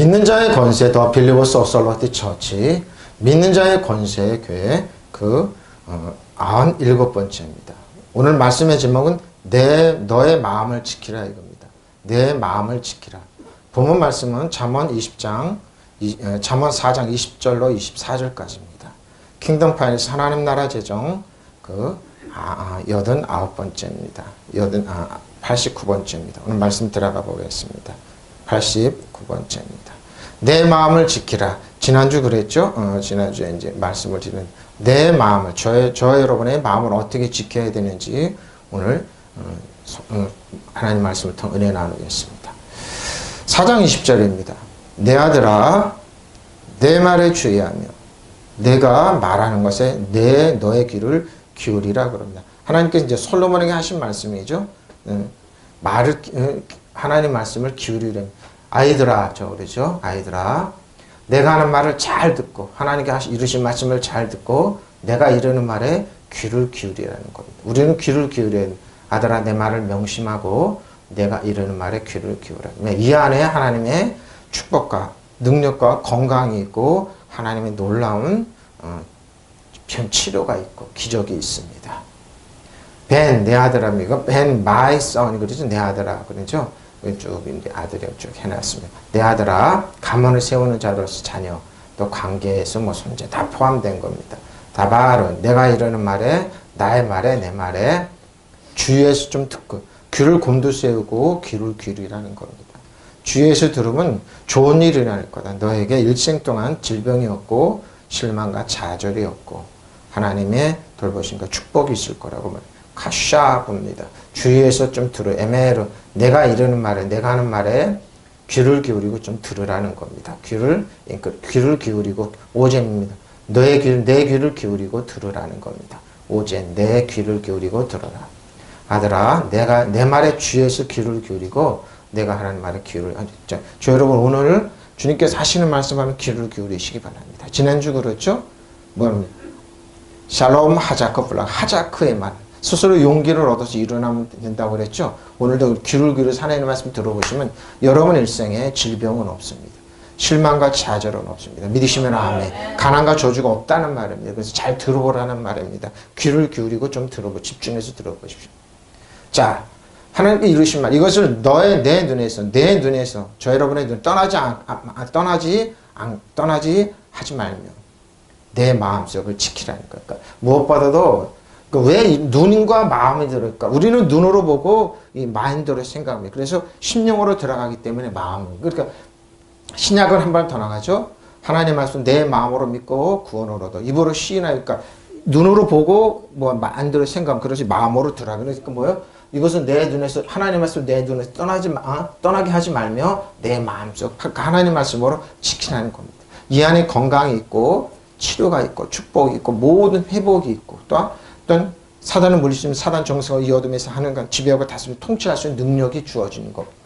믿는 자의 권세 더 빌리버스 어설러티 처치 믿는 자의 권세의 교회 97번째입니다. 오늘 말씀의 제목은 너의 마음을 지키라 이겁니다. 내 마음을 지키라. 본문 말씀은 잠언 4장 20절로 24절까지입니다. 킹덤 파이낸스 하나님 나라 재정 89번째입니다. 89번째입니다. 오늘 말씀 들어가 보겠습니다. 89번째입니다. 내 마음을 지키라. 지난주 그랬죠? 지난주에 이제 말씀을 드리는 내 마음을, 저 여러분의 마음을 어떻게 지켜야 되는지 오늘 하나님 말씀을 통해 은혜 나누겠습니다. 4장 20절입니다. 내 아들아, 내 말에 주의하며 내가 말하는 것에 너의 귀를 기울이라 그럽니다. 하나님께서 이제 솔로몬에게 하신 말씀이죠. 하나님 말씀을 기울이려. 아이들아, 그러죠. 아이들아, 내가 하는 말을 잘 듣고, 하나님께 이루신 말씀을 잘 듣고, 내가 이르는 말에 귀를 기울이라는 겁니다. 우리는 귀를 기울여야 돼. 아들아, 내 말을 명심하고, 내가 이르는 말에 귀를 기울여. 이 안에 하나님의 축복과 능력과 건강이 있고, 하나님의 놀라운 치료가 있고, 기적이 있습니다. 내 아들아입니다. my son, 그러죠. 내 아들아, 그러죠. 쭉 이제 아들이 쭉 해놨습니다. 내 아들아, 가문을 세우는 자로서 자녀, 또 관계에서 손자 다 포함된 겁니다. 다바로 내가 이러는 말에, 나의 말에, 내 말에 주위에서 좀 듣고 귀를 곤두세우고 귀를 기울이라는 겁니다. 주위에서 들으면 좋은 일이 일어날 거다. 너에게 일생 동안 질병이 없고 실망과 좌절이 없고 하나님의 돌보심과 축복이 있을 거라고 말합니다. 카샤 봅니다. 주위에서 좀 에메르 내가 이러는 말에 내가 하는 말에 귀를 기울이고 좀 들으라는 겁니다. 귀를 기울이고 오젠입니다. 내 귀를 기울이고 들으라는 겁니다. 오젠 내 귀를 기울이고 들어라. 아들아 내가 내 말에 주위에서 귀를 기울이고 내가 하는 말에 귀를 저 여러분 오늘 주님께서 하시는 말씀하면 귀를 기울이시기 바랍니다. 지난주 그렇죠? 뭡니까? 샬롬 하자크의 말 스스로 용기를 얻어서 일어나면 된다고 그랬죠. 오늘도 귀를 기울여서 하나님의 말씀 들어보시면 여러분 일생에 질병은 없습니다. 실망과 좌절은 없습니다. 믿으시면 아멘. 가난과 저주가 없다는 말입니다. 그래서 잘 들어보라는 말입니다. 귀를 기울이고 좀 집중해서 들어보십시오. 자, 하나님께 이루신 말 이것을 내 눈에서 저 여러분의 눈 떠나지 하지 말며 내 마음속을 지키라는 거예요. 그러니까 무엇보다도 왜 눈과 마음이 들을까? 우리는 눈으로 보고 이 마인드로 생각합니다. 그래서 심령으로 들어가기 때문에 마음을. 그러니까 신약을 한 번 더 나가죠. 하나님 말씀 내 마음으로 믿고 구원을 얻어. 입으로 시인하니까 눈으로 보고 마인드로 생각하면 그렇지 마음으로 들어가. 그러니까 뭐예요? 이것은 내 눈에서 하나님 말씀 내 눈에서 떠나게 하지 말며 내 마음속 하나님 말씀으로 지키라는 겁니다. 이 안에 건강이 있고 치료가 있고 축복이 있고 모든 회복이 있고 또한 사단을 물리치면 사단 정서가 이 어둠에서 하는 지배하고 다스리고 통치할 수 있는 능력이 주어지는 겁니다.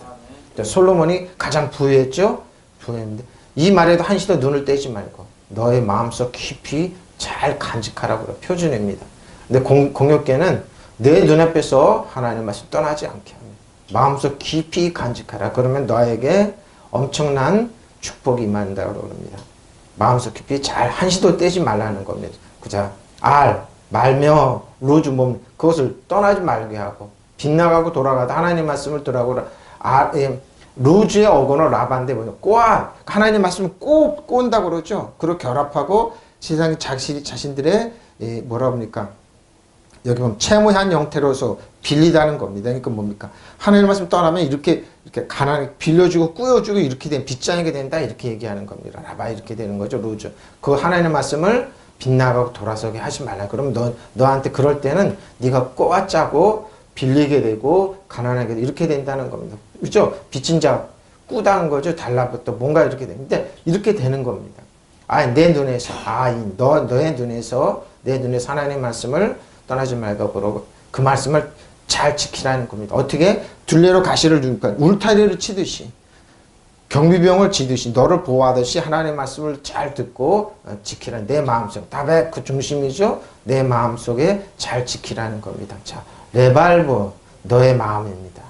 솔로몬이 가장 부유했죠? 부유했는데 이 말에도 한시도 눈을 떼지 말고 너의 마음속 깊이 잘 간직하라고 표준입니다. 근데 공역계는 내 눈앞에서 하나님 말씀 떠나지 않게 합니다. 마음속 깊이 간직하라. 그러면 너에게 엄청난 축복이 임한다고 그럽니다. 마음속 깊이 잘 한시도 떼지 말라는 겁니다. 그자 말며 루즈 몸 그것을 떠나지 말게 하고 빗나가고 돌아가다 하나님 말씀을 들어가고 루즈의 어건어 라반데 하나님 말씀을 꼰다고 그러죠. 그리고 결합하고 세상의 자신들의 뭐라 합니까? 여기 보면 채무한 형태로서 빌리다는 겁니다. 그러니까 뭡니까? 하나님 말씀 떠나면 이렇게 가난하게 빌려주고 꾸여주고 이렇게 된 빚장이게 된다 이렇게 얘기하는 겁니다. 라바 이렇게 되는 거죠. 루즈. 그 하나님의 말씀을 빗나가고 돌아서게 하지 말라. 그러면 너한테 그럴 때는 네가 꼬아짜고 빌리게 되고 가난하게 되고 이렇게 된다는 겁니다. 그렇죠? 빚진 자 꾸다는 거죠. 달라붙어 뭔가 이렇게 되는데 이렇게 되는 겁니다. 내 눈에서 너의 눈에서 내 눈에서 하나님의 말씀을 떠나지 말고 그러고 그 말씀을 잘 지키라는 겁니다. 어떻게? 둘레로 가시를 주니까 울타리를 치듯이 경비병을 지듯이 너를 보호하듯이 하나님의 말씀을 잘 듣고 지키라는 내 마음속 답의 그 중심이죠. 내 마음속에 잘 지키라는 겁니다. 자, 레발보 너의 마음입니다.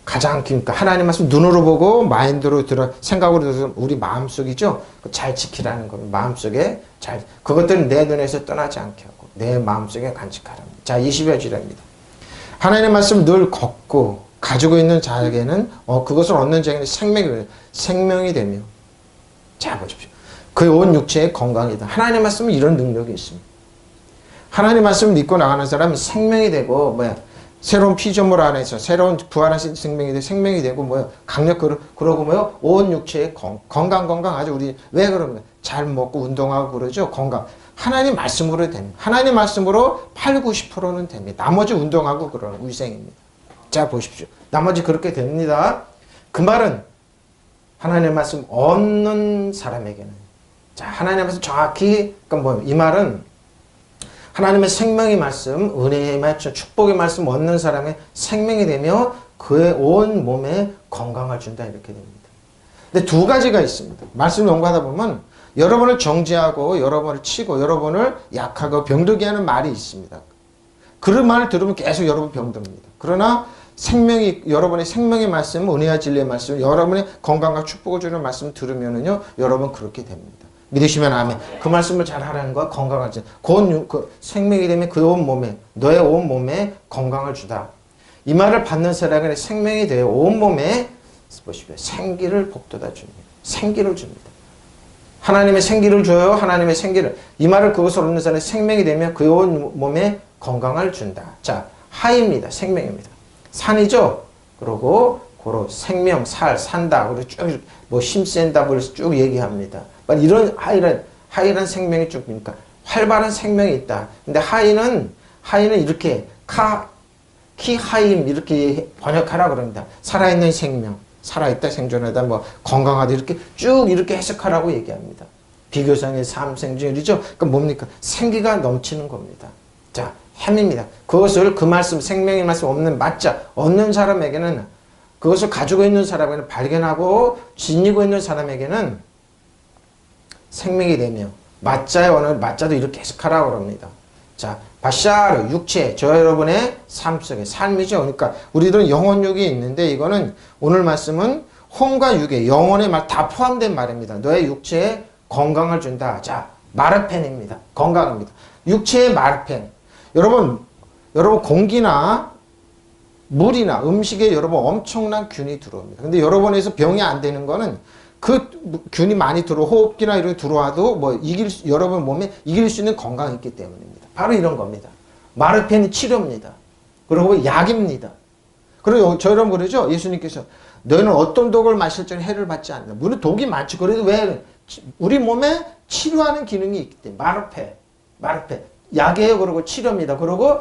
가장 그러니까 하나님 말씀 눈으로 보고 마인드로 들어 생각으로 들어서 우리 마음속이죠. 잘 지키라는 겁니다. 마음속에 잘 그것들은 내 눈에서 떠나지 않게 하고 내 마음속에 간직하랍니다. 자, 20여 절입니다. 하나님의 말씀 늘 걷고 가지고 있는 자에게는 그것을 얻는 자에게는 생명이 되며 자 보십시오. 그 온 육체의 건강이다. 하나님의 말씀은 이런 능력이 있습니다. 하나님의 말씀을 믿고 나가는 사람은 생명이 되고 새로운 피조물 안에서 새로운 부활하신 생명이 되고 그러고 온 육체의 건강 아주 우리 왜 그럽니까? 잘 먹고 운동하고 그러죠. 건강. 하나님 말씀으로 됩니다. 하나님 말씀으로 8, 90%는 됩니다. 나머지 운동하고 그러는 위생입니다. 자 보십시오. 나머지 그렇게 됩니다. 그 말은 하나님의 말씀 없는 사람에게는 자 하나님의 말씀 정확히 그러니까 이 말은 하나님의 생명의 말씀, 은혜의 말씀, 축복의 말씀 얻는 사람의 생명이 되며 그의 온 몸에 건강을 준다 이렇게 됩니다. 근데 두 가지가 있습니다. 말씀을 연구하다 보면 여러분을 정죄하고 여러분을 치고 여러분을 약하고 병들게 하는 말이 있습니다. 그런 말을 들으면 계속 여러분 병듭니다. 그러나 여러분의 생명의 말씀, 은혜와 진리의 말씀, 여러분의 건강과 축복을 주는 말씀을 들으면은요, 여러분 그렇게 됩니다. 믿으시면 아멘. 그 말씀을 잘 하라는 거야. 건강하지. 그 생명이 되면 그 온 몸에 너의 온 몸에 건강을 주다. 이 말을 받는 사람에게 생명이 되어 온 몸에 보십시오. 생기를 복돋아 줍니다. 생기를 줍니다. 하나님의 생기를 줘요. 하나님의 생기를. 이 말을 그것을 얻는 사람의 생명이 되면 그 온 몸에 건강을 준다. 자, 하입니다. 생명입니다. 산이죠. 그리고 고로 생명, 산다. 그리고 쭉 힘센다. 그래서 쭉 얘기합니다. 이런 하이란 생명이 쭉 그러니까 활발한 생명이 있다. 근데 하이는 이렇게 키하임 이렇게 번역하라 그럽니다. 살아있는 생명, 살아있다, 생존하다, 건강하다 이렇게 쭉 이렇게 해석하라고 얘기합니다. 비교상의 삼생주일이죠. 그러니까 뭡니까? 생기가 넘치는 겁니다. 자, 햄입니다. 그것을 그 말씀, 생명의 말씀 얻는 사람에게는 그것을 가지고 있는 사람에게는 발견하고 지니고 있는 사람에게는 생명이 되며 맞자의 언어를 맞자도 이렇게 해석하라고 합니다. 자, 바샤르 육체 저 여러분의 삶 속에 삶이죠. 그러니까 우리들은 영혼육이 있는데 이거는 오늘 말씀은 혼과 육의 영혼의 말 다 포함된 말입니다. 너의 육체에 건강을 준다. 자, 마르펜입니다. 건강입니다. 육체의 마르펜. 여러분 공기나 물이나 음식에 여러분 엄청난 균이 들어옵니다. 근데 여러분에서 병이 안 되는 거는 그 균이 많이 호흡기나 이런 게 들어와도 여러분 몸에 이길 수 있는 건강이 있기 때문입니다. 바로 이런 겁니다. 마르펜이 치료입니다. 그리고 약입니다. 그리고 저처럼 그러죠. 예수님께서 너희는 어떤 독을 마실지는 해를 받지 않는다. 물론 독이 많지. 그래도 왜 우리 몸에 치료하는 기능이 있기 때문에 마르페 약이에요. 그리고 치료입니다. 그리고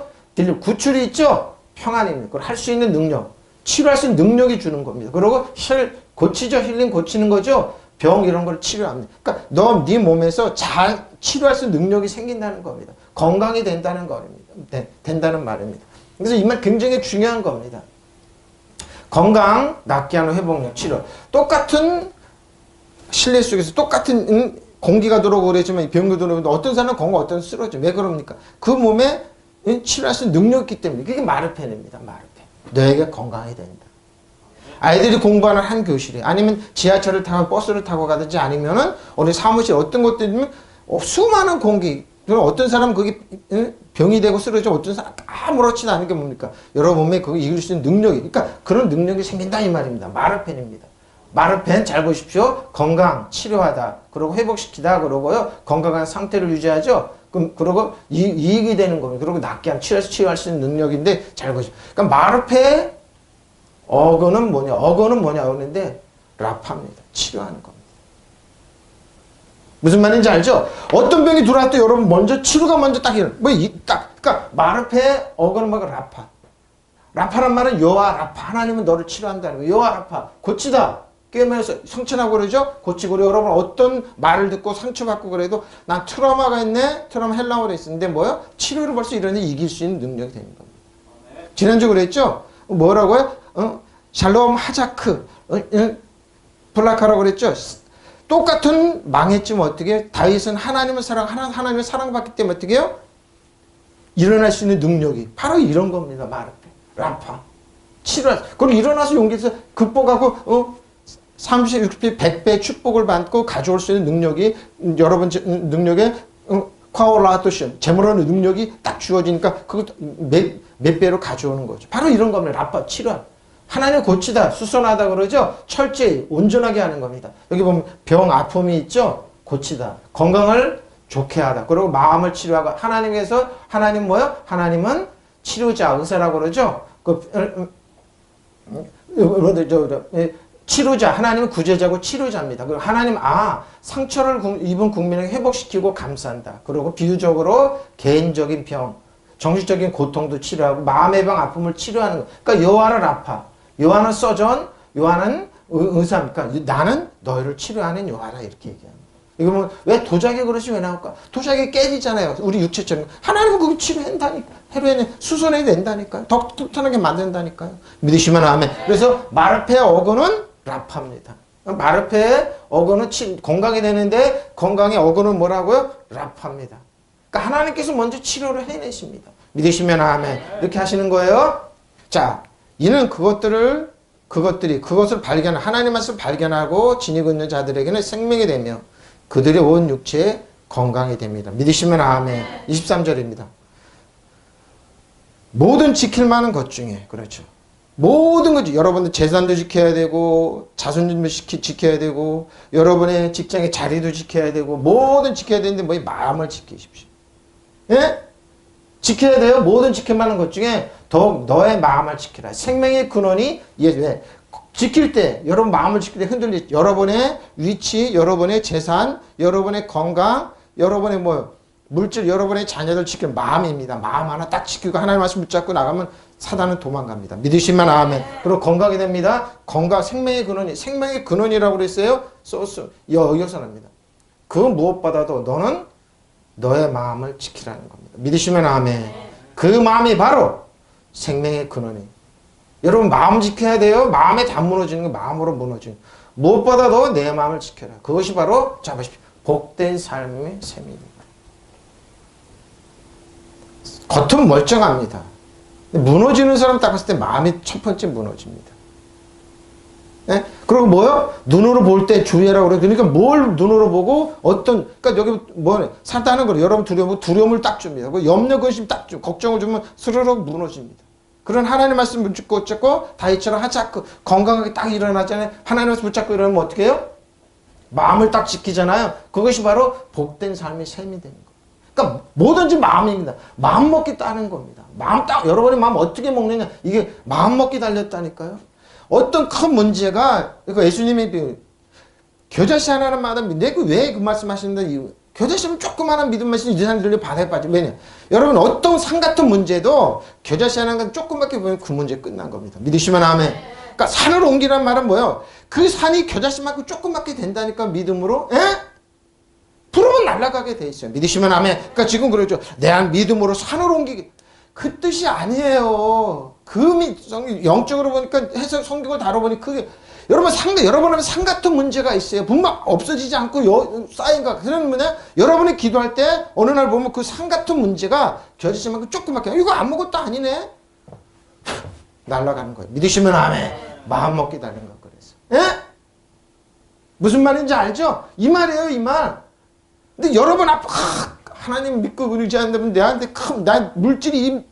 구출이 있죠. 평안입니다. 그걸 할 수 있는 능력, 치료할 수 있는 능력이 주는 겁니다. 그리고 힐링 고치는 거죠. 병 이런 걸 치료합니다. 그러니까 네 몸에서 잘 치료할 수 있는 능력이 생긴다는 겁니다. 건강이 된다는 겁니다. 된다는 말입니다. 그래서 이 말 굉장히 중요한 겁니다. 건강, 낫게 하는 회복력, 치료. 똑같은 실내 속에서 똑같은 공기가 들어오고 그러지만 병도 들어오는데 어떤 사람은 건강, 어떤 사람은 쓰러져. 왜 그럽니까? 그 몸에 치료할 수 있는 능력이 있기 때문에. 그게 마르펜입니다. 마르펜. 너에게 건강이 된다. 아이들이 공부하는 한 교실에 아니면 지하철을 타고 버스를 타고 가든지 아니면은 우리 사무실 어떤 것들이면 수많은 공기. 어떤 사람은 그게 병이 되고 쓰러져. 어떤 사람 아무렇지도 않은 게 뭡니까? 여러 몸에 그거 이길 수 있는 능력이. 그러니까 그런 능력이 생긴다 이 말입니다. 마르펜입니다. 마르펜 잘 보십시오. 건강, 치료하다. 그리고 회복시키다. 그러고요. 건강한 상태를 유지하죠. 그리고 이익이 되는 겁니다. 그리고 낫게 하면 치료할 수 있는 능력인데 잘 보십시오. 그러니까 마르페의 어거는 뭐냐? 그런데 라파입니다. 치료하는 겁니다. 무슨 말인지 알죠? 어떤 병이 들어왔을 때 여러분 먼저 치료가 먼저 딱 일어나. 그러니까 마르페의 어거는 라파. 라파란 말은 여호와 라파. 하나님은 너를 치료한다는 거예요. 여호와 라파. 고치다. 깨면서 성천하고 그러죠? 고치고 여러분 어떤 말을 듣고 상처받고 그래도 난 트라우마가 있네? 트라우마 헬라어로 있었는데 뭐요? 치료를 벌써 이러는데 이길 수 있는 능력이 되는 겁니다. 지난주 그랬죠? 뭐라고요? 샬롬 하자크 블라카라고 그랬죠? 똑같은 망했지만 어떻게 다윗은 하나님을 사랑받기 때문에 어떻게 해요? 일어날 수 있는 능력이 바로 이런 겁니다. 마르페, 라파. 치료하세요. 그리고 일어나서 용기 내서 극복하고 30, 60, 100배 축복을 받고 가져올 수 있는 능력이 여러분 능력에 콰오라토션 재물하는 능력이 딱 주어지니까 그것도 몇 배로 가져오는 거죠. 바로 이런 겁니다. 라파 치료. 하나님 고치다, 수선하다 그러죠. 철저히 온전하게 하는 겁니다. 여기 보면 병 아픔이 있죠. 고치다. 건강을 좋게 하다. 그리고 마음을 치료하고 하나님께서 하나님 뭐요? 하나님은 치료자, 의사라고 그러죠. 치료자, 하나님은 구제자고 치료자입니다. 그리고 하나님, 상처를 입은 국민을 회복시키고 감싼다. 그리고 비유적으로 개인적인 병, 정신적인 고통도 치료하고 마음의 병, 아픔을 치료하는 거. 그러니까 요한은 아파. 요한은 서전, 요한은 의사입니까? 나는 너희를 치료하는 요한아 이렇게 얘기합니다. 이거 뭐 왜 도자기 그릇이 왜 나올까? 도자기 깨지잖아요. 우리 육체처럼. 하나님은 그거 치료한다니까. 해로에는 수선해야 된다니까요. 더 튼튼하게 만든다니까요. 믿으시면 아멘. 그래서 마르페의 어근은 라파입니다. 마르페의 어근은 건강이 되는데 건강의 어근은 뭐라고요? 라파입니다. 그러니까 하나님께서 먼저 치료를 해내십니다. 믿으시면 아멘. 이렇게 하시는 거예요. 자, 이는 그것을 발견, 하나님 말씀을 발견하고 지니고 있는 자들에게는 생명이 되며 그들의 온 육체에 건강이 됩니다. 믿으시면 아멘. 23절입니다. 모든 지킬 만한 것 중에, 그렇죠. 모든 것, 여러분들 재산도 지켜야 되고, 자손도 지켜야 되고, 여러분의 직장의 자리도 지켜야 되고, 모든 지켜야 되는데, 뭐, 마음을 지키십시오. 예? 지켜야 돼요. 모든 지킬 만한 것 중에 더욱 너의 마음을 지키라. 생명의 근원이, 왜? 지킬 때, 여러분 마음을 지킬 때 흔들리죠. 여러분의 위치, 여러분의 재산, 여러분의 건강, 여러분의 물질, 여러분의 자녀들 지키는 마음입니다. 마음 하나 딱 지키고 하나님 말씀 붙잡고 나가면 사단은 도망갑니다. 믿으시면 아멘. 그리고 건강이 됩니다. 건강, 생명의 근원이, 생명의 근원이라고 그랬어요. 소스, 여기서납니다. 그 무엇보다도 너는 너의 마음을 지키라는 겁니다. 믿으시면 아멘. 그 마음이 바로 생명의 근원이. 여러분 마음 지켜야 돼요. 마음에 다 무너지는 거 마음으로 무너지는 거. 무엇보다도 내 마음을 지켜라. 그것이 바로 잡으십시오. 복된 삶의 셈입니다. 겉은 멀쩡합니다. 무너지는 사람 딱 봤을 때 마음이 첫 번째 무너집니다. 네? 그리고 뭐요? 눈으로 볼 때 주의하라고 그래요. 그러니까 뭘 눈으로 보고 그러니까 여기 산다는 거예요. 여러분 두려움을 딱 줍니다. 염려, 근심 딱 줍니다. 걱정을 주면 스르륵 무너집니다. 그런 하나님 말씀 붙잡고 다윗처럼 하자꾸 건강하게 딱 일어나잖아요. 하나님 말씀 붙잡고 일어나면 어떻게 해요? 마음을 딱 지키잖아요. 그것이 바로 복된 삶의 셈이 되는 거예요. 그러니까 뭐든지 마음입니다. 마음 먹기 따는 겁니다. 여러분의 마음 어떻게 먹느냐. 이게 마음 먹기 달렸다니까요. 어떤 큰 문제가, 그러니까 예수님이 겨자씨 하나는 마다 내가 왜 그 말씀 하시는데 겨자씨는 조그마한 믿음 말씀 이상들려 바다에 빠져. 왜냐? 여러분 어떤 산 같은 문제도 겨자씨 하나는 조그맣게 보면 그 문제 끝난 겁니다. 믿으시면 아멘. 그러니까 산을 옮기란 말은 뭐예요? 그 산이 겨자씨만큼 조그맣게 된다니까 믿음으로. 부르면 날아가게 돼 있어요. 믿으시면 아멘. 그러니까 지금 그러죠. 내 믿음으로 산을 옮기기. 그 뜻이 아니에요. 영적으로 보니까 해석 성경을 다뤄보니 그게 여러분은 산 같은 문제가 있어요. 분명 없어지지 않고 쌓인 거. 그러면 여러분이 기도할 때 어느 날 보면 그 산 같은 문제가 겨자씨만큼 조그맣게 이거 아무것도 아니네. 날아가는 거예요. 믿으시면 아멘. 마음 먹기 다른 거 그래서. 무슨 말인지 알죠? 이 말이에요, 이 말. 근데 여러분 하나님 믿고 의지한다면 내한테 나 물질이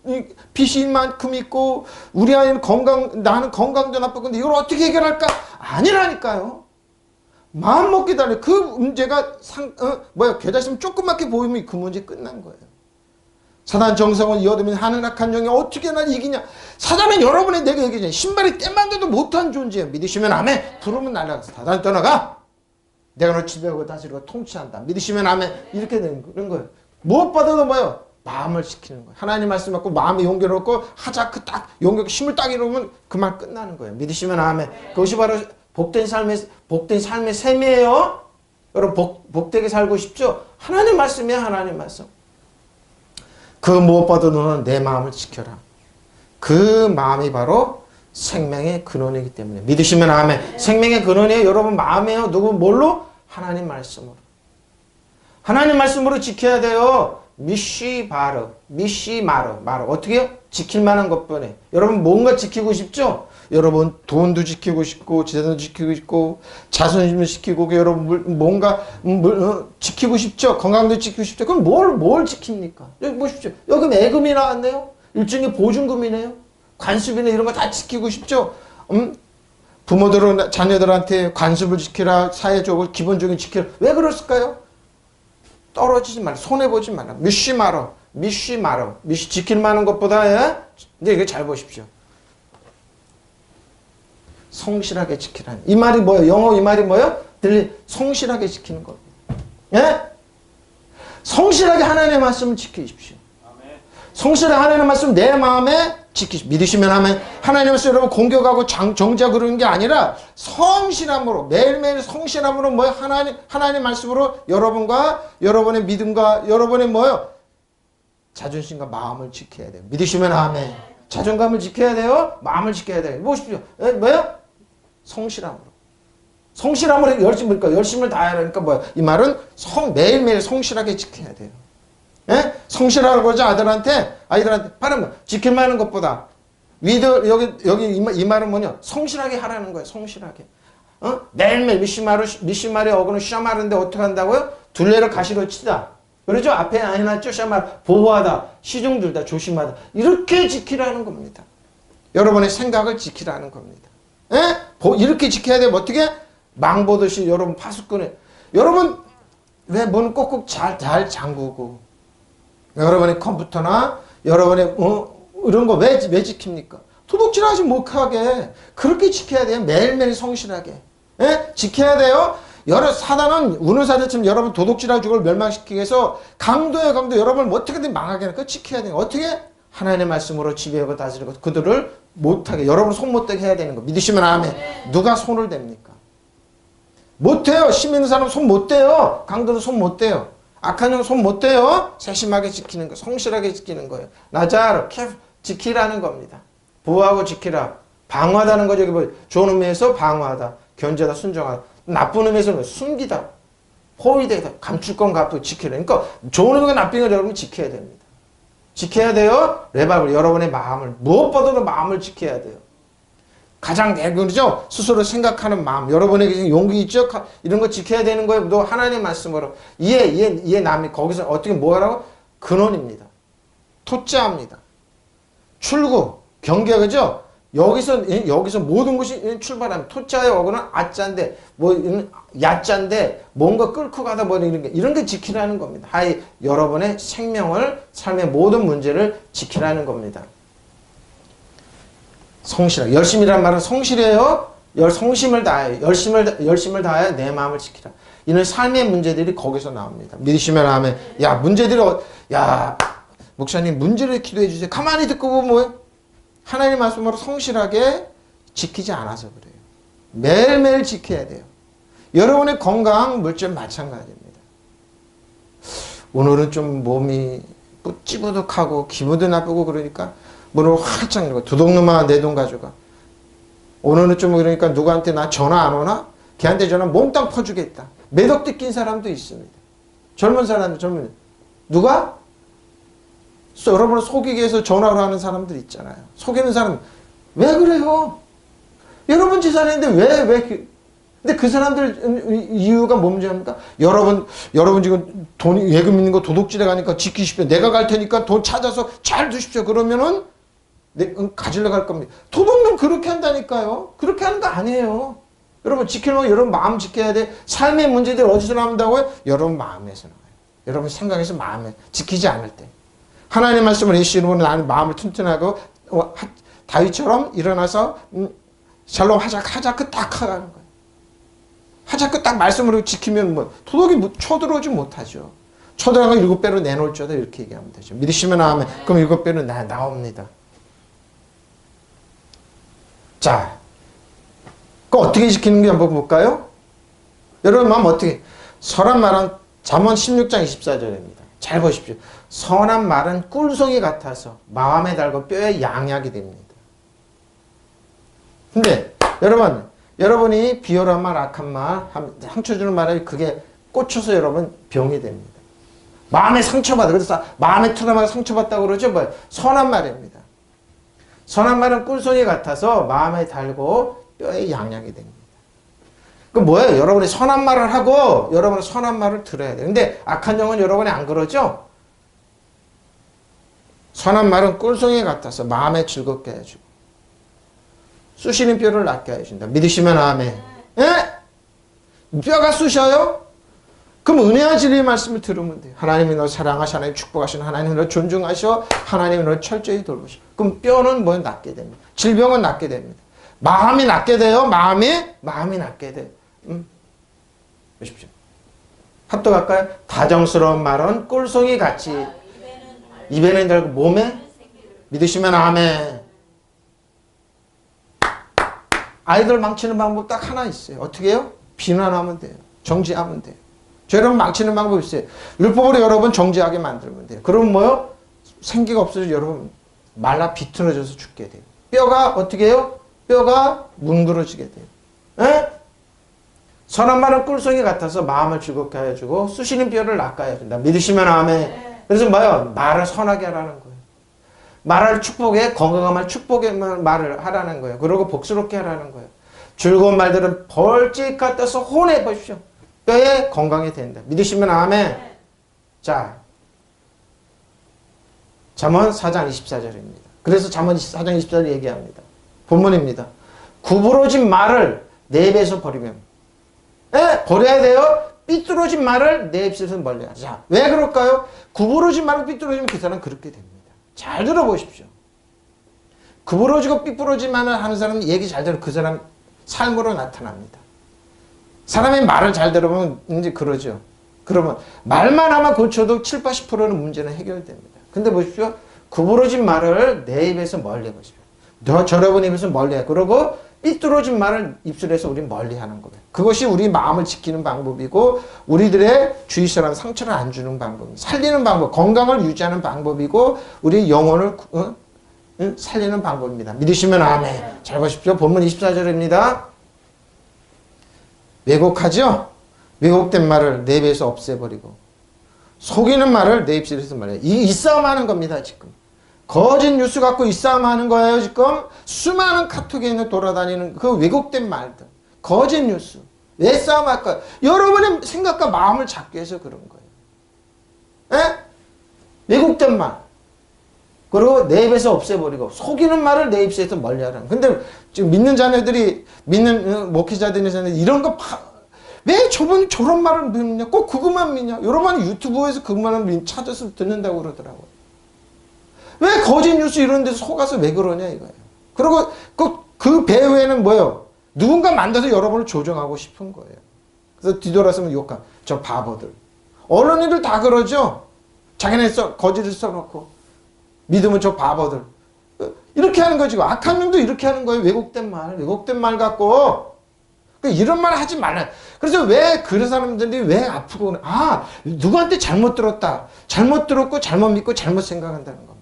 빚이 이만큼 있고 우리 아이는 나는 건강도 나쁘고 근데 이걸 어떻게 해결할까? 아니라니까요. 마음 먹기 달려. 그 문제가 겨자씨면 조그맣게 보이면 그 문제 끝난 거예요. 사단 정성을 이어두면 하는 악한 영이 어떻게 날 이기냐. 사단은 여러분의 내가 얘기하잖아요. 신발이 때만 돼도 못한 존재예요. 믿으시면 아멘. 부르면 날아가서 사단 떠나가. 내가 너 지배하고 다스리고 통치한다. 믿으시면 아멘. 이렇게 되는 그런 거예요. 무엇보다도 뭐예요? 마음을 지키는 거예요. 하나님 말씀 받고 마음에 용기를 얻고 힘을 딱 이루면 그 말 끝나는 거예요. 믿으시면 아멘. 그것이 바로 복된 삶의 셈이에요. 여러분 복되게 살고 싶죠? 하나님 말씀이에요. 하나님 말씀. 그 무엇보다도 너는 내 마음을 지켜라. 그 마음이 바로 생명의 근원이기 때문에 믿으시면 아멘. 생명의 근원이에요. 여러분 마음이에요. 뭘로? 하나님 말씀으로. 하나님 말씀으로 지켜야 돼요. 미시 마르. 어떻게 해요? 지킬 만한 것뿐에. 여러분 뭔가 지키고 싶죠? 여러분 돈도 지키고 싶고 재산도 지키고 싶고 자존심도 지키고 여러분 뭔가 지키고 싶죠. 건강도 지키고 싶죠. 그럼 뭘 지킵니까? 여기 보십시오. 여기 예금이 나왔네요. 일종의 보증금이네요. 관습이네 이런 거 다 지키고 싶죠. 부모들은 자녀들한테 관습을 지키라, 사회적으로 기본적인 지키라. 왜 그랬을까요? 떨어지지 말라, 손해보지 말라, 미쉬 말어, 지킬 만한 것보다, 예? 근데 이거 잘 보십시오. 성실하게 지키라는. 이 말이 뭐예요? 영어 이 말이 뭐예요? 성실하게 지키는 겁니다. 예? 성실하게 하나님의 말씀을 지키십시오. 성실하게 하나님의 말씀 내 마음에 지키십시오. 믿으시면 하나님의 말씀 여러분 공격하고 정죄하고 그러는 게 아니라 성실함으로 매일매일 성실함으로 뭐예요? 하나님 말씀으로 여러분과 여러분의 믿음과 여러분의 뭐예요? 자존심과 마음을 지켜야 돼요. 믿으시면 아멘. 자존감을 지켜야 돼요. 마음을 지켜야 돼요. 보십시오. 뭐예요? 성실함으로 열심을 다해야 하니까 뭐예요? 이 말은 매일매일 성실하게 지켜야 돼요. 예? 성실하라고 하죠. 아이들한테 바르면 지킬 만한 것보다 여기 이 말은 뭐냐? 성실하게 하라는 거예요. 성실하게. 매일매일 미시마리 어그는 샤마르인데 어떻게 한다고요? 둘레를 가시로 치다. 그러죠? 앞에 안 해놨죠? 샤마르 보호하다, 시중 들다, 조심하다. 이렇게 지키라는 겁니다. 여러분의 생각을 지키라는 겁니다. 예? 이렇게 지켜야 되면 어떻게? 망보듯이 여러분 파수꾼에 여러분 왜 문을 꼭꼭 잘 잠그고 여러분의 컴퓨터나 여러분의 이런 거 왜 지킵니까? 도둑질하지 못하게 그렇게 지켜야 돼요. 매일매일 성실하게. 예? 지켜야 돼요. 사단은 우누사대처럼 여러분 도둑질하고 죽을 멸망시키기 위해서 강도예요. 여러분을 어떻게든 망하게 하니까 지켜야 돼요. 어떻게? 하나님의 말씀으로 지배하고 다스리고 그들을 못하게 여러분 손 못대게 해야 되는 거. 믿으시면 아멘. 누가 손을 댑니까? 못해요. 힘 있는 사람 손 못 대요. 강도는 손 못 대요. 악한 영 손 못 대요. 세심하게 지키는 거, 성실하게 지키는 거예요. 나자르, 지키라는 겁니다. 보호하고 지키라. 방어하다는 거죠. 여기 뭐 좋은 의미에서 방어하다, 견제하다, 순종하다. 나쁜 의미에서는 숨기다, 포위되다, 감출 건 갚고 지키라. 그러니까 좋은 의미가 나쁜 걸 여러분 지켜야 됩니다. 지켜야 돼요. 레바블 여러분의 마음을 무엇보다도 마음을 지켜야 돼요. 가장 대근이죠. 스스로 생각하는 마음. 여러분에게 용기 있죠? 이런 거 지켜야 되는 거예요. 또 하나님의 말씀으로. 이해 남이 거기서 어떻게 뭐라고? 근원입니다. 토자입니다. 출구, 경계, 그죠? 여기서 모든 것이 출발합니다. 토자의 어구는 아자인데, 야자인데, 뭔가 끌고 가다 이런 게 지키라는 겁니다. 여러분의 생명을, 삶의 모든 문제를 지키라는 겁니다. 성실하게. 열심이란 말은 성실해요. 성심을 다해. 열심을 다해 내 마음을 지키라. 이는 삶의 문제들이 거기서 나옵니다. 믿으시면 아멘. 목사님 문제를 기도해 주세요. 가만히 듣고 보면 뭐예요? 하나님 말씀으로 성실하게 지키지 않아서 그래요. 매일매일 지켜야 돼요. 여러분의 건강, 물질 마찬가지입니다. 오늘은 좀 몸이 찌부득하고 기분도 나쁘고 그러니까 문을 활짝 열고 도둑놈아 내 돈 가져가. 오늘은 좀 그러니까 누구한테 나 전화 안 오나? 걔한테 전화 몽땅 퍼주겠다. 매덕 낀 사람도 있습니다. 젊은 누가? 여러분을 속이기 위해서 전화를 하는 사람들 있잖아요. 속이는 사람 왜 그래요? 여러분 재산인데 근데 그 사람들 이유가 뭔 문제입니까? 여러분 지금 돈이 예금 있는 거 도둑질해 가니까 지키십시오. 내가 갈 테니까 돈 찾아서 잘 두십시오. 그러면은 가지러 갈 겁니다. 도둑놈 그렇게 한다니까요. 그렇게 하는 거 아니에요. 여러분 지키려면 여러분 마음 지켜야 돼. 삶의 문제들 어디서 나온다고요? 여러분 마음에서 나와요. 여러분 생각에서 마음에 지키지 않을 때. 하나님의 말씀을 내시는 분은 나는 마음을 튼튼하고 다윗처럼 일어나서 샬롬 하자크 딱 하라는 거예요. 하자크 딱 말씀으로 지키면 도둑이 쳐들어오지 못하죠. 쳐들어가고 7배로 내놓을 줄도 이렇게 얘기하면 되죠. 믿으시면 아멘. 그럼 7배로 나옵니다. 자, 그 어떻게 지키는지 한번 볼까요? 여러분 마음 어떻게? 선한 말은 잠언 16장 24절입니다. 잘 보십시오. 선한 말은 꿀송이 같아서 마음에 달고 뼈에 양약이 됩니다. 근데 여러분이 비열한 말, 악한 말, 상처 주는 말에 그게 꽂혀서 여러분 병이 됩니다. 마음에 상처받아. 그래서 마음에 트라우마가 상처받다고 그러죠. 선한 말입니다. 선한 말은 꿀송이 같아서 마음에 달고 뼈에 양약이 됩니다. 그 뭐예요? 여러분이 선한 말을 하고 여러분은 선한 말을 들어야 돼요. 근데 악한 영은 여러분이 안 그러죠? 선한 말은 꿀송이 같아서 마음에 즐겁게 해주고 쑤시는 뼈를 낫게 해준다. 믿으시면 아멘. 예? 뼈가 쑤셔요? 그럼 은혜와 진리의 말씀을 들으면 돼요. 하나님이 너 사랑하시, 하나님 축복하시는 하나님이 너 존중하셔, 하나님이 너 철저히 돌보시오. 그럼 뼈는 뭐 낫게 됩니다. 질병은 낫게 됩니다. 마음이 낫게 돼요. 마음이 낫게 돼요. 보십시오. 합독할까요? 다정스러운 말은 꿀송이 같이 입에는 달고 몸에 믿으시면 아멘. 아이들 망치는 방법 딱 하나 있어요. 어떻게 해요? 비난하면 돼요. 정지하면 돼요. 죄를 망치는 방법이 있어요. 율법으로 여러분 정지하게 만들면 돼요. 그러면 뭐요? 생기가 없어져 여러분 말라 비틀어져서 죽게 돼요. 뼈가 어떻게 해요? 뼈가 뭉그러지게 돼요. 에? 선한 말은 꿀송이 같아서 마음을 즐겁게 해주고 쑤시는 뼈를 낫게 해준다. 믿으시면 아멘. 그래서 뭐요? 말을 선하게 하라는 거예요. 말을 축복해 건강한 말 축복의 말을 하라는 거예요. 그리고 복스럽게 하라는 거예요. 즐거운 말들은 벌집 같아서 혼해 보십시오. 뼈에 건강이 된다. 믿으시면 아멘. 자, 잠언 4장 24절입니다. 그래서 잠언 4장 24절 얘기합니다. 본문입니다. 구부러진 말을 내 입에서 버리면 버려야 돼요. 삐뚤어진 말을 내 입에서 멀리하자. 자, 왜 그럴까요? 구부러진 말을 삐뚤어지면 그 사람은 그렇게 됩니다. 잘 들어보십시오. 구부러지고 삐뚤어진 말을 하는 사람은 얘기 잘 들어 그 사람 삶으로 나타납니다. 사람의 말을 잘 들어보면 이제 그러죠. 그러면 말만 하면 고쳐도 7, 80%는 문제는 해결됩니다. 근데 보십시오. 구부러진 말을 내 입에서 멀리 해보십시오. 저러분 입에서 멀리 해. 그러고 삐뚤어진 말을 입술에서 우리 멀리 하는 거예요. 그것이 우리 마음을 지키는 방법이고 우리들의 주위 사람 상처를 안 주는 방법, 살리는 방법, 건강을 유지하는 방법이고 우리 영혼을 살리는 방법입니다. 믿으시면 아멘. 잘 보십시오. 본문 24절입니다. 왜곡하죠? 왜곡된 말을 내 입에서 없애버리고 속이는 말을 내 입술에서 말해요. 이 싸움 하는 겁니다. 지금 거짓 뉴스 갖고 이 싸움 하는 거예요. 지금 수많은 카톡에 있는 돌아다니는 그 왜곡된 말들, 거짓 뉴스. 왜 싸움할까요? 여러분의 생각과 마음을 잡기 위해서 그런 거예요. 에? 왜곡된 말. 그리고 내 입에서 없애버리고 속이는 말을 내 입에서 멀리하라는. 근데 지금 믿는 자녀들이 믿는 목회자들이 이런 거 왜 저분이 저런 말을 믿느냐? 꼭 그것만 믿냐? 여러분 유튜브에서 그것만 찾아서 듣는다고 그러더라고요. 왜 거짓 뉴스 이런 데서 속아서 왜 그러냐 이거예요. 그리고 그 배후에는 뭐예요? 누군가 만들어서 여러분을 조정하고 싶은 거예요. 그래서 뒤돌아서면 욕하. 저 바보들. 언론인들 다 그러죠. 자기네 거짓을 써놓고 믿으면 저 바보들. 이렇게 하는 거지. 악한 놈도 이렇게 하는 거예요. 왜곡된 말 갖고. 이런 말 하지 말라. 그래서 왜 그런 사람들이 왜 아프고 누구한테 잘못 들었다. 잘못 들었고 잘못 믿고 잘못 생각한다는 겁니다.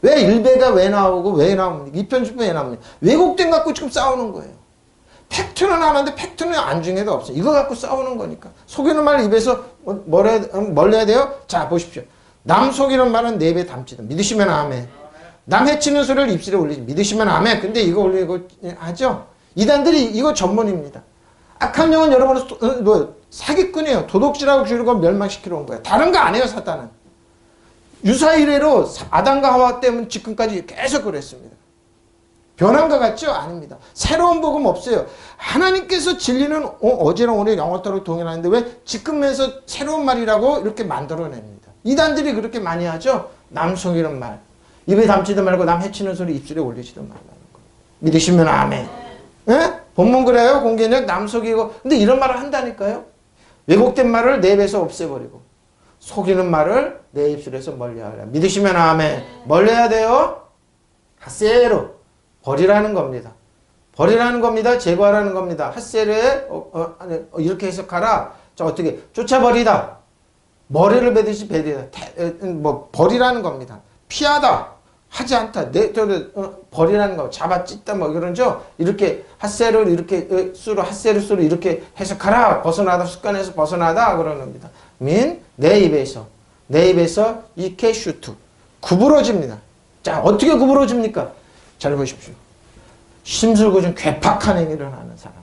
왜 일배가 왜 나오고 왜 나옵니까? 이편집은 왜 나옵니까? 왜곡된 갖고 지금 싸우는 거예요. 팩트는 하나인데 팩트는 안중에도 없어요. 이거 갖고 싸우는 거니까. 속이는 말 입에서 멀리 해야 돼요? 자 보십시오. 남 속이는 말은 내 입에 담지도. 믿으시면 아멘. 남 해치는 소리를 입술에 올리지. 믿으시면 아멘. 근데 이거 올리고 하죠? 이단들이 이거 전문입니다. 악한 영은 여러분은 사기꾼이에요. 도둑질하고 주려고 멸망시키러 온 거예요. 다른 거 안 해요, 사탄은. 유사 이래로 아담과 하와 때문에 지금까지 계속 그랬습니다. 변한 것 같죠? 아닙니다. 새로운 복음 없어요. 하나님께서 진리는 어제랑 오늘 영원토록 동일한데 왜 지금에서 새로운 말이라고 이렇게 만들어냅니다. 이단들이 그렇게 많이 하죠? 남 속이는 말. 입에 담지도 말고 남 해치는 소리 입술에 올리지도 말라는 거예요. 믿으시면 아멘. 예? 본문 그래요? 공개력 남 속이고. 근데 이런 말을 한다니까요. 왜곡된 말을 내 입에서 없애버리고 속이는 말을 내 입술에서 멀리하라. 믿으시면 아멘. 멀리해야 돼요. 하세로 버리라는 겁니다. 버리라는 겁니다. 제거하라는 겁니다. 하세르에 이렇게 해석하라. 자 어떻게 쫓아버리다. 머리를 베듯이 베리다. 버리라는 겁니다. 피하다. 하지 않다. 버리라는 거. 잡아 찢다 뭐 그러죠. 이렇게 핫세를 이렇게 수로 핫세를 수로 이렇게 해석하라. 벗어나다 습관에서 벗어나다 그러는 겁니다. 내 입에서 이케슈트 구부러집니다. 자, 어떻게 구부러집니까? 잘 보십시오. 심술고 좀 괴팍한 행위를 하는 사람.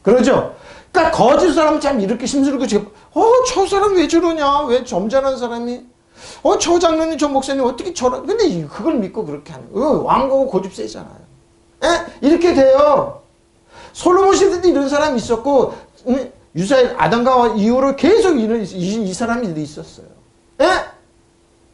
그러죠? 그러니까 거짓 사람 참 이렇게 심술고 저 사람 왜 저러냐? 왜 점잖은 사람이? 저 장로님, 저 목사님 어떻게 저런? 근데 그걸 믿고 그렇게 하는 거예요. 왕고 고집 세잖아요. 에? 이렇게 돼요. 솔로몬 시대도 이런 사람이 있었고, 유사일 아담과 이후로 계속 이 사람이 있었어요. 에?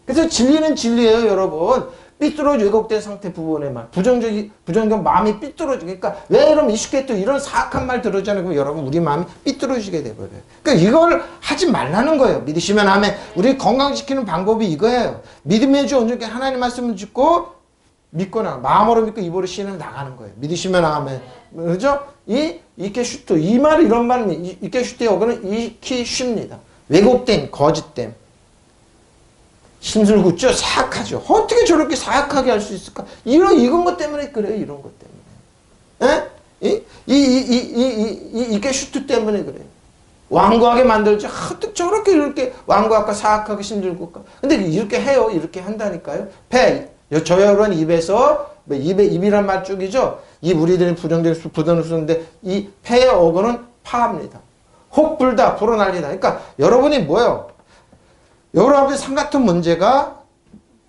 그래서 진리는 진리예요, 여러분. 삐뚤어져 왜곡된 상태 부분의 말. 부정적 마음이 삐뚤어지고. 그러니까 왜 여러분 쉽게 또 이런 사악한 말 들었잖아요. 그럼 여러분 우리 마음이 삐뚤어지게 돼버려요. 그러니까 이걸 하지 말라는 거예요. 믿으시면 아멘. 우리 건강시키는 방법이 이거예요. 믿음의 주 온전히 하나님 말씀을 듣고 믿고 마음으로 믿고 입으로 시인하면 나가는 거예요. 믿으시면 아멘. 그죠? 이케슈토. 이 말 이런 말은 이케슈토의 어근은 이키쉽니다. 왜곡된 거짓됨. 심술궂죠? 사악하죠. 어떻게 저렇게 사악하게 할 수 있을까? 이건 것 때문에 그래요. 이런 것 때문에. 에? 이게 슈트 때문에 그래요. 완고하게 만들죠. 어떻게 저렇게 이렇게 완고하고 사악하게 심술궂까? 근데 이렇게 해요. 이렇게 한다니까요. 저 여러분 입에서 입이란 말 쪽이죠. 입 우리들이 부정적인 수인데 이 폐의 어근은 파합니다. 혹 불다 불어날리다. 그러니까 여러분이 뭐예요? 여러분의 상 같은 문제가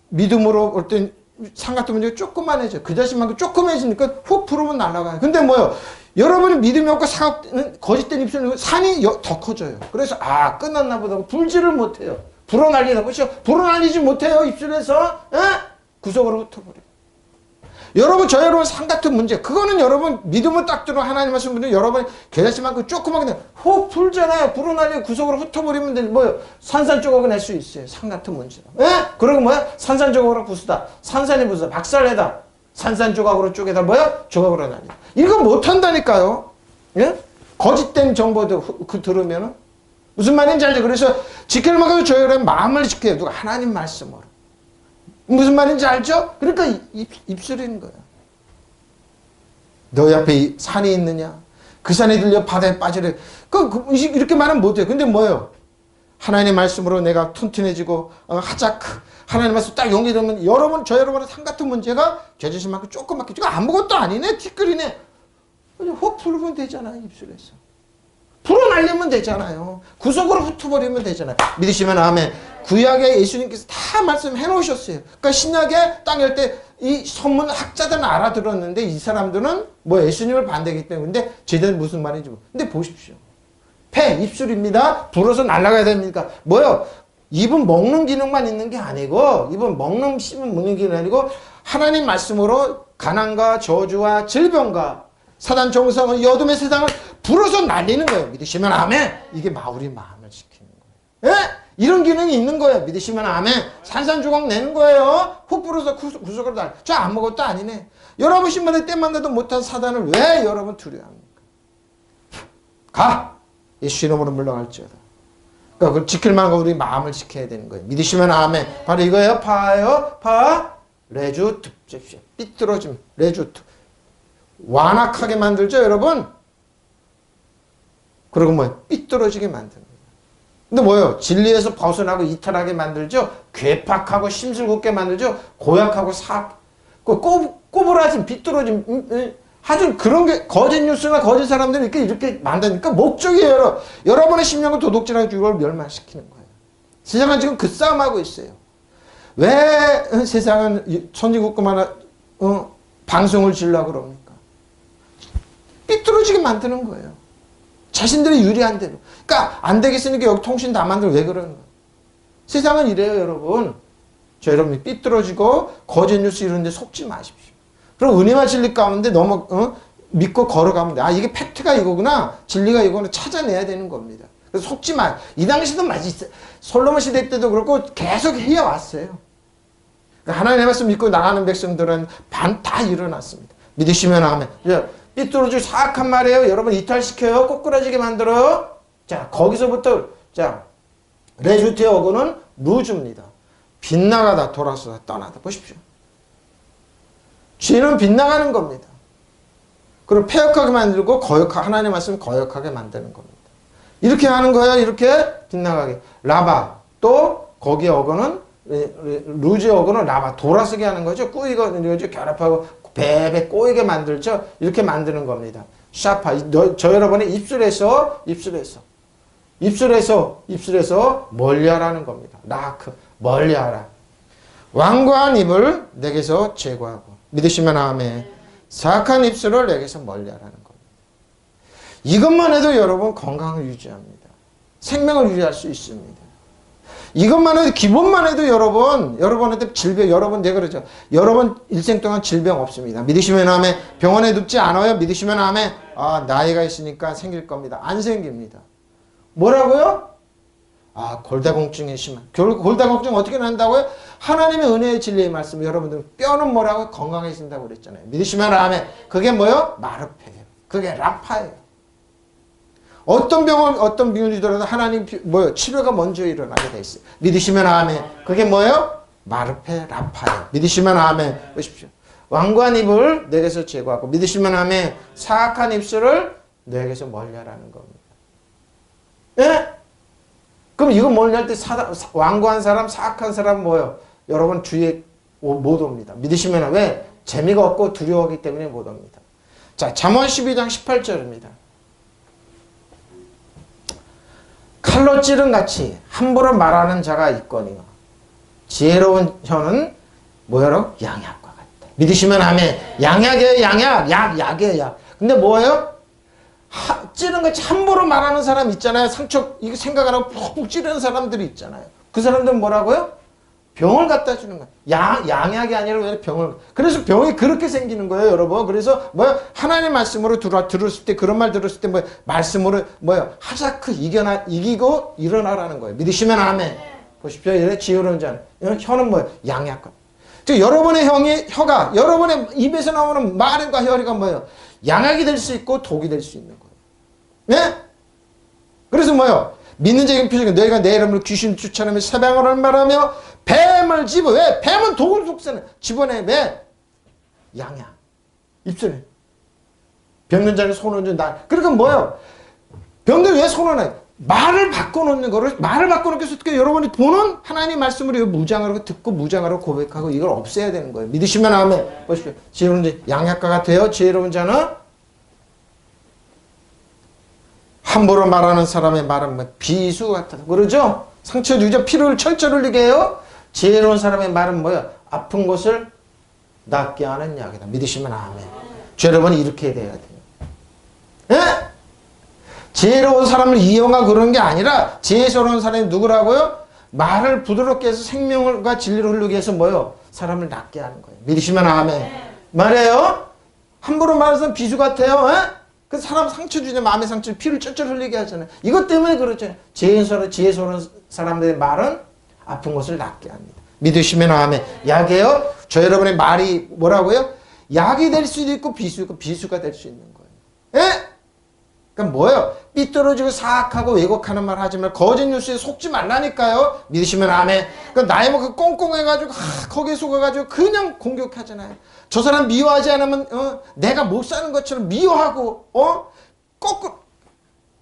믿음으로 올 땐 상 같은 문제가 조그만해져요. 그 자신만큼 조그매지니까 훅 풀으면 날아가요. 근데 뭐요? 여러분이 믿음이 없고 거짓된 입술은 산이 더 커져요. 그래서 끝났나 보다. 불지를 못해요. 불어날리다 보시죠. 불어날리지 못해요. 입술에서 구석으로 흩어버려요. 여러분 저 여러분 상 같은 문제 그거는 여러분 믿음을 딱 들어 하나님 하신 분들 여러분 계좌씨만큼 조그맣게 혹 불잖아요. 불어날리고 구석으로 흩어버리면 되는 뭐예요? 산산조각을 낼 수 있어요. 상 같은 문제로. 그리고 뭐야? 산산조각으로 부수다. 산산이 부수다. 박살내다. 산산조각으로 쪼개다. 뭐야? 조각으로 날리다. 이거 못한다니까요. 예? 거짓된 정보도 들으면은 무슨 말인지 알죠? 그래서 지킬 만큼 저 여러분 마음을 지켜요. 누가 하나님 말씀으로. 무슨 말인지 알죠? 그러니까 입술인 거야. 너희 앞에 산이 있느냐? 그 산에 들려 바다에 빠지래. 이렇게 말하면 못해요. 근데 뭐예요? 하나님의 말씀으로 내가 튼튼해지고 하나님 말씀 딱 연결되면 여러분 저 여러분의 산 같은 문제가 죄지심만큼 조그맣게 지금 아무것도 아니네. 티끌이네. 혹 풀면 되잖아요. 입술에서. 불어날리면 되잖아요. 구석으로 흩어버리면 되잖아요. 믿으시면 아멘. 구약에 예수님께서 다 말씀해 놓으셨어요. 그러니까 신약에 땅 열 때 이 선문 학자들은 알아들었는데 이 사람들은 뭐 예수님을 반대하기 때문에 근데 제대로 무슨 말인지 근데 보십시오. 폐, 입술입니다. 불어서 날아가야 됩니까? 뭐요? 입은 먹는 기능만 있는 게 아니고 입은 먹는 기능이 아니고 하나님 말씀으로 가난과 저주와 질병과 사단 정성을 여둠의 세상을 불어서 날리는 거예요. 믿으시면 아멘. 이게 우리 마음을 지키는 거예요. 예? 이런 기능이 있는 거예요. 믿으시면 아멘. 산산조각 내는 거예요. 훅 불어서 구석으로 날. 저 아무것도 아니네. 여러분 신발에 때만 나도 못한 사단을 왜 여러분 두려워합니까? 가. 예수 이름으로 물러갈지어다. 그러니까 그걸 지킬 만한 거 우리 마음을 지켜야 되는 거예요. 믿으시면 아멘. 바로 이거예요. 파예요. 레주트. 삐뚤어짐. 레주트. 완악하게 만들죠, 여러분? 그리고 뭐예요? 삐뚤어지게 만드는 거예요. 근데 뭐예요? 진리에서 벗어나고 이탈하게 만들죠? 괴팍하고 심술궂게 만들죠? 고약하고 꼬부라짐, 삐뚤어짐, 하여튼 그런 게 거짓 뉴스나 거짓 사람들이 이렇게 만드니까 목적이에요. 여러분의 심령을 도둑질하고 이걸 멸망시키는 거예요. 세상은 지금 그 싸움하고 있어요. 왜 세상은 선진국가만 방송을 지으려고 그럽니까? 삐뚤어지게 만드는 거예요. 자신들이 유리한 대로. 그러니까 안 되겠으니까 여기 통신 다 만들어. 왜 그러는 거예요? 세상은 이래요, 여러분. 여러분이 삐뚤어지고 거짓 뉴스 이런 데 속지 마십시오. 그럼 은혜와 진리 가운데 너무 믿고 걸어가면 돼. 이게 팩트가 이거구나. 진리가 이거는 찾아내야 되는 겁니다. 그래서 속지 마요. 이 당시도 맞았어요. 솔로몬 시대 때도 그렇고 계속 해왔어요. 그러니까 하나님의 말씀 믿고 나가는 백성들은 반 다 일어났습니다. 믿으시면 아멘. 삐뚤어지고 사악한 말이에요. 여러분 이탈시켜요. 꼬꾸라지게 만들어요. 자, 거기서부터 레주트의 어근은 루즈입니다. 빗나가다 돌아서다 떠나다. 보십시오. 죄는 빗나가는 겁니다. 그리고 폐역하게 만들고 하나님의 말씀 거역하게 만드는 겁니다. 이렇게 하는 거예요. 이렇게 빗나가게. 라바 또 거기에 어근은 루즈어그는 라바 돌아서게 하는 거죠. 꾸이거든요. 결합하고 베베 꼬이게 만들죠. 이렇게 만드는 겁니다. 샤파 저 여러분의 입술에서 멀리하라는 겁니다. 라크 멀리하라. 완고한 입을 내게서 제거하고 믿으시면 아멘. 사악한 입술을 내게서 멀리하라는 겁니다. 이것만 해도 여러분 건강을 유지합니다. 생명을 유지할 수 있습니다. 이것만 해도 기본만 해도 여러분한테 질병 내가 그러죠. 여러분 일생 동안 질병 없습니다. 믿으시면 아멘. 병원에 눕지 않아요. 믿으시면 아멘. 나이가 있으니까 생길 겁니다. 안 생깁니다. 뭐라고요? 골다공증이 심한. 골다공증 어떻게 난다고요? 하나님의 은혜의 진리의 말씀. 여러분들 뼈는 뭐라고? 건강해진다고 그랬잖아요. 믿으시면 아멘. 그게 뭐요? 마르페예요. 그게 라파예요. 어떤 병이더라도 하나님 치료가 먼저 일어나게 돼 있어요. 믿으시면 아멘. 그게 뭐예요? 마르페 라파예요. 믿으시면 아멘. 보십시오. 완고한 입을 내게서 제거하고 믿으시면 아멘. 사악한 입술을 내게서 멀리하라는 겁니다. 예? 그럼 이거 멀리할 때 완고한 사람, 사악한 사람 뭐예요? 여러분 주위에 못 옵니다. 믿으시면 왜? 재미가 없고 두려워하기 때문에 못 옵니다. 자, 잠언 12장 18절입니다. 칼로 찌른 같이 함부로 말하는 자가 있거니와 지혜로운 혀는 뭐예요? 양약과 같다. 믿으시면 아멘. 양약이에요. 약이에요. 약. 근데 뭐예요? 찌른 같이 함부로 말하는 사람 있잖아요. 상처 이거 생각 안 하고 푹 찌르는 사람들이 있잖아요. 그 사람들은 뭐라고요? 병을 갖다 주는 거예요. 양약이 아니라 왜 병을. 그래서 병이 그렇게 생기는 거예요, 여러분. 그래서 하나님 말씀으로 들었을 때 그런 말 들었을 때 말씀으로 하자크 이기고 일어나라는 거예요. 믿으시면 아멘. 보십시오. 이래 지혜로운 자는 혀는 양약과. 즉 여러분의 혀가 여러분의 입에서 나오는 말과 혀가 양약이 될 수 있고 독이 될 수 있는 거예요. 네? 그래서 믿는 자에게 표시가 너희가 내 이름으로 귀신 쫓아내며 새방언을 말하며 뱀을 집어. 왜? 뱀은 독을 속세는 집어내. 왜? 양약. 입술에. 병든 자를 손을 나. 그러니까 병들 왜 손을 놔요? 말을 바꿔놓는 거를, 말을 바꿔놓기 위해서 어떻게 여러분이 보는 하나님 말씀으로 무장하고 듣고 무장하고 고백하고 이걸 없애야 되는 거예요. 믿으시면 아멘. 보십시오. 지혜로운 자, 양약과 같아요. 지혜로운 자는 함부로 말하는 사람의 말은 비수 같다. 그러죠? 상처 유저 피를 철철 흘리게 해요. 지혜로운 사람의 말은 아픈 곳을 낫게 하는 약이다. 믿으시면 아멘. 여러분이 이렇게 돼야 돼요. 예? 지혜로운 사람을 이용하고 그러는 게 아니라 지혜스러운 사람이 누구라고요? 말을 부드럽게 해서 생명과 진리를 흐르게 해서 사람을 낫게 하는 거예요. 믿으시면 아멘. 말해요. 함부로 말하는 사람 비수 같아요. 예? 그 사람 상처 주냐, 마음의 상처, 피를 쩔쩔 흘리게 하잖아요. 이것 때문에 그렇죠. 지혜스러운 사람들의 말은 아픈 것을 낫게 합니다. 믿으시면 아멘. 약이에요. 저 여러분의 말이 뭐라고요? 약이 될 수도 있고 비수가 될 수 있는 거예요. 예? 그러니까 삐뚤어지고 사악하고 왜곡하는 말 하지 말고 거짓 뉴스에 속지 말라니까요. 믿으시면 아멘. 그러니까 나의 꽁꽁해가지고 거기에 속아가지고 그냥 공격하잖아요. 저 사람 미워하지 않으면 내가 못 사는 것처럼 미워하고 거꾸로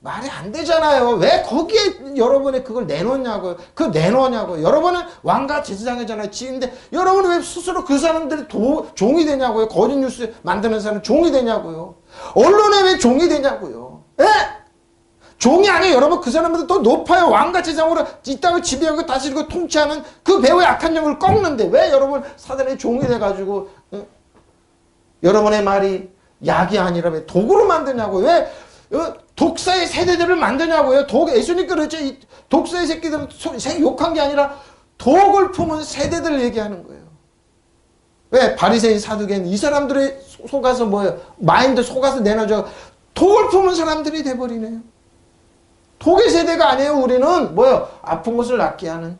말이 안 되잖아요. 왜 거기에 여러분이 그걸 내놓냐고요. 내놓냐고요. 여러분은 왕과 제사장이잖아요. 지인데 여러분은 왜 스스로 그 사람들이 종이 되냐고요. 거짓 뉴스 만드는 사람 종이 되냐고요. 언론에 왜 종이 되냐고요. 예? 종이 아니에요. 여러분 그 사람보다 더 높아요. 왕과 제사장으로 이 땅을 지배하고 다스리고 통치하는 그 배후의 악한 영을 꺾는데 왜 여러분 사단의 종이 돼가지고 여러분의 말이 약이 아니라 왜 독으로 만드냐고요. 왜 독사의 세대들을 만드냐고요. 예수님 그러죠. 이 독사의 새끼들은 욕한 게 아니라 독을 품은 세대들을 얘기하는 거예요. 왜? 바리새인 사두개인 이 사람들이 속아서 마인드 속아서 내놔줘. 독을 품은 사람들이 돼버리네요. 독의 세대가 아니에요. 우리는 아픈 것을 낫게 하는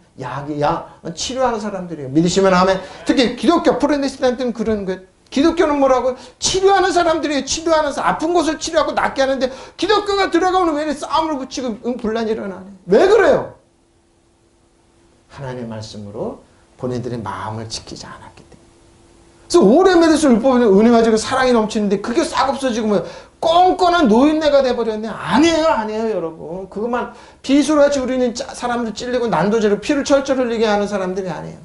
치료하는 사람들이에요. 믿으시면 아멘. 특히 기독교 프로테스탄트는 그런 거예요. 기독교는 뭐라고? 치료하는 사람들이에요. 아픈 곳을 치료하고 낫게 하는데 기독교가 들어가면 왜 싸움을 붙이고 분란이 일어나네. 왜 그래요? 하나님의 말씀으로 본인들의 마음을 지키지 않았기 때문에. 그래서 오래 맺을수록 율법은 은혜가 지고 사랑이 넘치는데 그게 싹 없어지고 꽁꽁한 노인네가 돼버렸네. 아니에요, 아니에요, 여러분. 그것만 비수같이 우리는 사람들 찔리고 난도제로 피를 철철 흘리게 하는 사람들이 아니에요.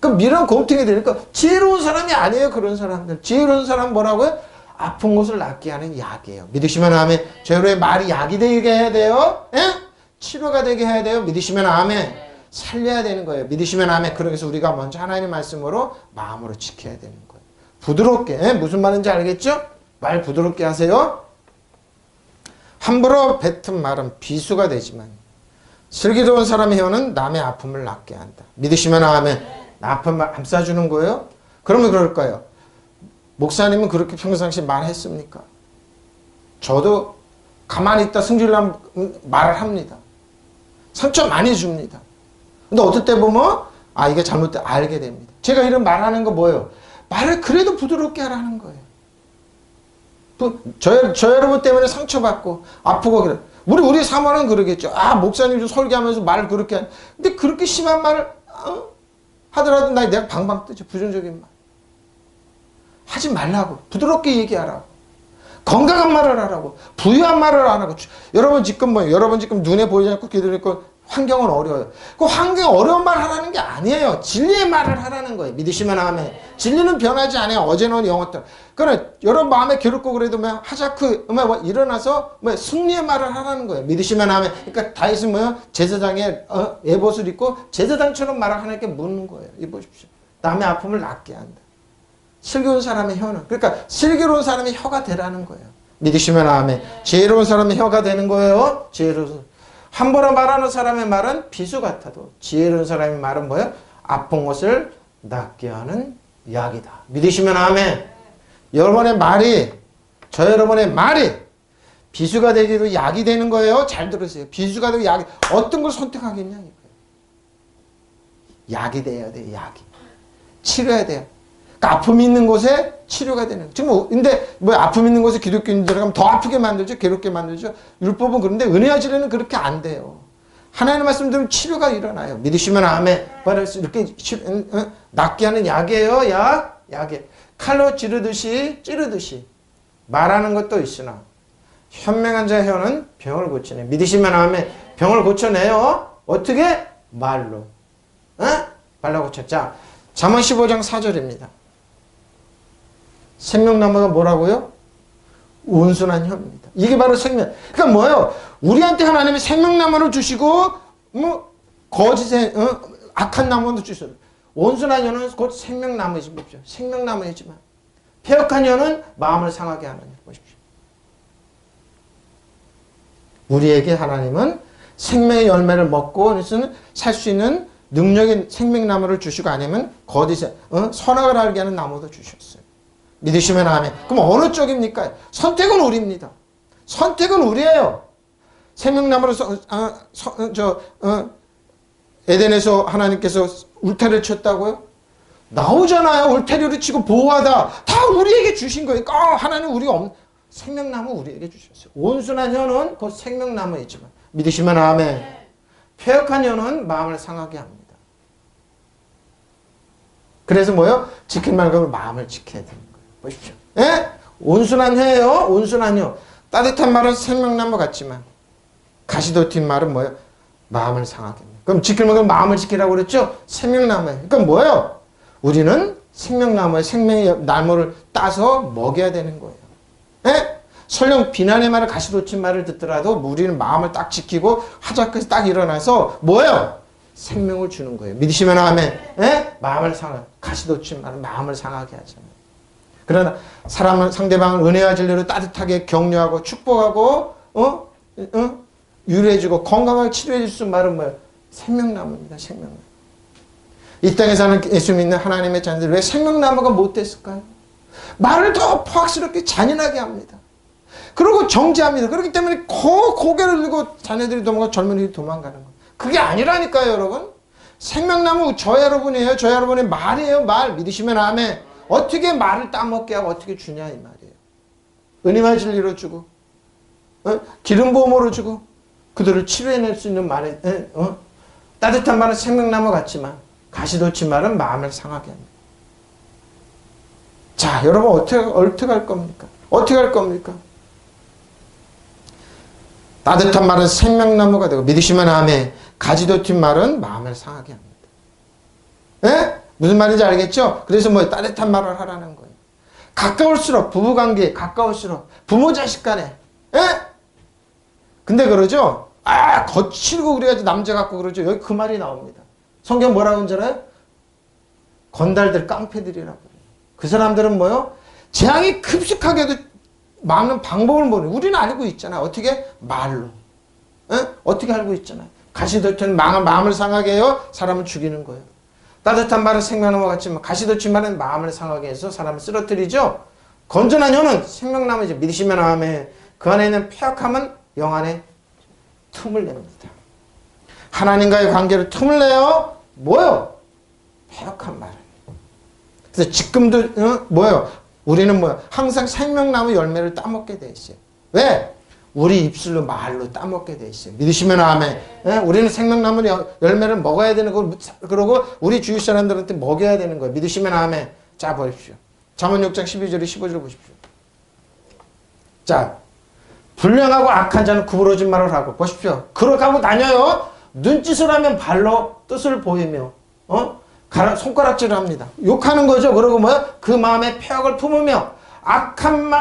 그 미련 곰탱이 되니까 지혜로운 사람이 아니에요, 그런 사람들. 지혜로운 사람 뭐라고요? 아픈 것을 낫게 하는 약이에요. 믿으시면 아멘. 저희의 말이 약이 되게 해야 돼요. 예? 치료가 되게 해야 돼요. 믿으시면 아멘. 살려야 되는 거예요. 믿으시면 아멘. 그래서 우리가 먼저 하나님의 말씀으로 마음으로 지켜야 되는 거예요. 부드럽게. 예? 무슨 말인지 알겠죠? 말 부드럽게 하세요. 함부로 뱉은 말은 비수가 되지만 슬기로운 사람의 혀는 남의 아픔을 낫게 한다. 믿으시면 아멘. 아픔 감싸주는 거예요? 그러면 그럴까요? 목사님은 그렇게 평상시 말했습니까? 저도 가만히 있다 승질나면 말을 합니다. 상처 많이 줍니다. 근데 어떨 때 보면 아 이게 잘못돼 알게 됩니다. 제가 이런 말하는 거 뭐예요? 말을 그래도 부드럽게 하라는 거예요. 저 여러분 때문에 상처받고 아프고 그래. 우리 사모는 그러겠죠. 아 목사님 좀 설교하면서 말 그렇게 한. 근데 그렇게 심한 말을 하더라도 내가 방방 뜨죠. 부정적인 말. 하지 말라고. 부드럽게 얘기하라고. 건강한 말을 하라고. 부유한 말을 안 하고. 여러분 지금 여러분 지금 눈에 보이지 않고 귀에 있고 환경은 어려워요. 그 환경 어려운 말 하라는 게 아니에요. 진리의 말을 하라는 거예요. 믿으시면 아멘. 진리는 변하지 않아요. 어제는 영어처럼. 그래 여러분 마음에 괴롭고 그래도 하자크 일어나서 승리의 말을 하라는 거예요. 믿으시면 아멘. 그러니까 다윗은 제사장의 에봇을 입고 제사장처럼 말을 하나님께 묻는 거예요. 이 보십시오. 남의 아픔을 낫게 한다. 슬기로운 사람의 혀는 그러니까 슬기로운 사람의 혀가 되라는 거예요. 믿으시면 아멘. 지혜로운 사람의 혀가 되는 거예요. 지혜로운 함부로 말하는 사람의 말은 비수 같아도 지혜로운 사람의 말은 뭐예요? 아픈 것을 낫게 하는 약이다. 믿으시면 아멘. 여러분의 말이 저 여러분의 말이 비수가 되기도 약이 되는 거예요. 잘 들으세요. 비수가 되고 약이 어떤 걸 선택하겠냐 이거예요. 약이 돼야 돼요. 약이. 치료해야 돼요. 그러니까 아픔이 있는 곳에 치료가 되는. 지금 근데 아픔 있는 곳에 기독교인 들어가면 더 아프게 만들죠. 괴롭게 만들죠. 율법은 그런데 은혜와 진리는 그렇게 안 돼요. 하나님의 말씀 들으면 치료가 일어나요. 믿으시면 아멘. 이렇게 낫게 하는 약이에요. 약에 칼로 찌르듯이 말하는 것도 있으나 현명한 자의 혀는 병을 고치네. 믿으시면 아멘. 병을 고쳐내요. 어떻게? 말로. 말로 고쳐. 자, 잠언 15장 4절입니다. 생명나무가 뭐라고요? 온순한 혀입니다. 이게 바로 생명. 그러니까 뭐예요? 우리한테 하나님이 생명나무를 주시고 거짓의 악한 나무도 주셔요. 온순한 혀는 곧 생명나무이십시오. 생명나무이지만 폐역한 혀는 마음을 상하게 하는 혀. 보십시오. 우리에게 하나님은 생명의 열매를 먹고 살 수 있는 능력의 생명나무를 주시고 아니면 거짓의 선악을 알게 하는 나무도 주셨어요. 믿으시면 아멘. 그럼 어느 쪽입니까? 선택은 우리입니다. 선택은 우리예요. 생명나무를 에덴에서 하나님께서 울타리를 쳤다고요? 나오잖아요. 울타리를 치고 보호하다. 다 우리에게 주신 거예요. 하나님 생명나무 우리에게 주셨어요. 온순한 혀는 곧 생명나무이지만 믿으시면 아멘. 폐역한 혀는 마음을 상하게 합니다. 그래서 뭐요? 지킬 만큼은 마음을 지켜야 되는 거예요. 보십시오. 예? 온순한 혀예요. 온순한 혀. 따뜻한 말은 생명나무 같지만 가시돋친 말은 뭐예요? 마음을 상하게 합니다. 그럼 지킬 만큼 마음을 지키라고 그랬죠? 생명나무예요. 그러니까 뭐예요? 우리는 생명의 나무를 따서 먹여야 되는 거예요. 예? 설령 비난의 말을 가시돋친 말을 듣더라도 우리는 마음을 딱 지키고 하자까지 딱 일어나서 뭐예요? 생명을 주는 거예요. 믿으시면 아멘. 예? 마음을 가시돋친 말은 마음을 상하게 하잖아요. 그러나 상대방을 은혜와 진리로 따뜻하게 격려하고 축복하고 유래해주고 건강하게 치료해 줄 수 있는 말은 뭐예요? 생명나무입니다. 생명나무. 이 땅에 사는 예수 믿는 하나님의 자녀들 왜 생명나무가 못 됐을까요? 말을 더 포악스럽게 잔인하게 합니다. 그리고 정죄합니다. 그렇기 때문에 고개를 들고 자녀들이 도망가고 젊은이들이 도망가는 거예요. 그게 아니라니까요, 여러분. 생명나무 저 여러분이에요. 저 여러분의 말이에요. 말. 믿으시면 아멘. 어떻게 말을 따먹게 하고 어떻게 주냐 이 말이에요. 은혜와 진리로 주고 기름 부음으로 주고 그들을 치료해낼 수 있는 말에 따뜻한 말은 생명나무 같지만 가시돋친 말은 마음을 상하게 합니다. 자, 여러분 어떻게 할 겁니까? 어떻게 할 겁니까? 따뜻한 말은 생명나무가 되고 믿으시면 아멘. 가지도 튄 말은 마음을 상하게 합니다. 예? 무슨 말인지 알겠죠? 그래서 뭐 따뜻한 말을 하라는 거예요. 가까울수록 부부관계 가까울수록 부모 자식 간에 예? 근데 그러죠? 아 거칠고 그래야지 남자 같고 그러죠. 여기 그 말이 나옵니다. 성경 뭐라고 하는 줄 알아요? 건달들 깡패들이라고. 그 사람들은 뭐요? 재앙이 급식하게도 막는 방법을 모르는. 우리는 알고 있잖아. 어떻게? 말로. 에? 어떻게 알고 있잖아. 가시돋친 마음을 상하게 해요. 사람을 죽이는 거예요. 따뜻한 말은 생명나무와 같지만 가시돋친 말은 마음을 상하게 해서 사람을 쓰러뜨리죠. 건전한 혀는 생명나무이지. 믿으시면 아멘. 그 안에 있는 폐역함은 영 안에 틈을 냅니다. 하나님과의 관계를 틈을 내요. 뭐요? 폐역한 말을. 그래서 지금도 뭐요? 우리는 뭐요? 항상 생명나무 열매를 따먹게 돼 있어요. 왜? 우리 입술로 말로 따먹게 돼 있어요. 믿으시면 아멘. 예? 우리는 생명나무 열매를 먹어야 되는 거 그러고 우리 주위 사람들한테 먹여야 되는 거예요. 믿으시면 아멘. 자 보십시오. 잠언 6장 12절에 15절 보십시오. 자 불량하고 악한 자는 구부러진 말을 하고 보십시오. 그러고 다녀요. 눈짓을 하면 발로 뜻을 보이며 손가락질을 합니다. 욕하는 거죠. 그러고 뭐야? 그 마음에 폐역을 품으며 악한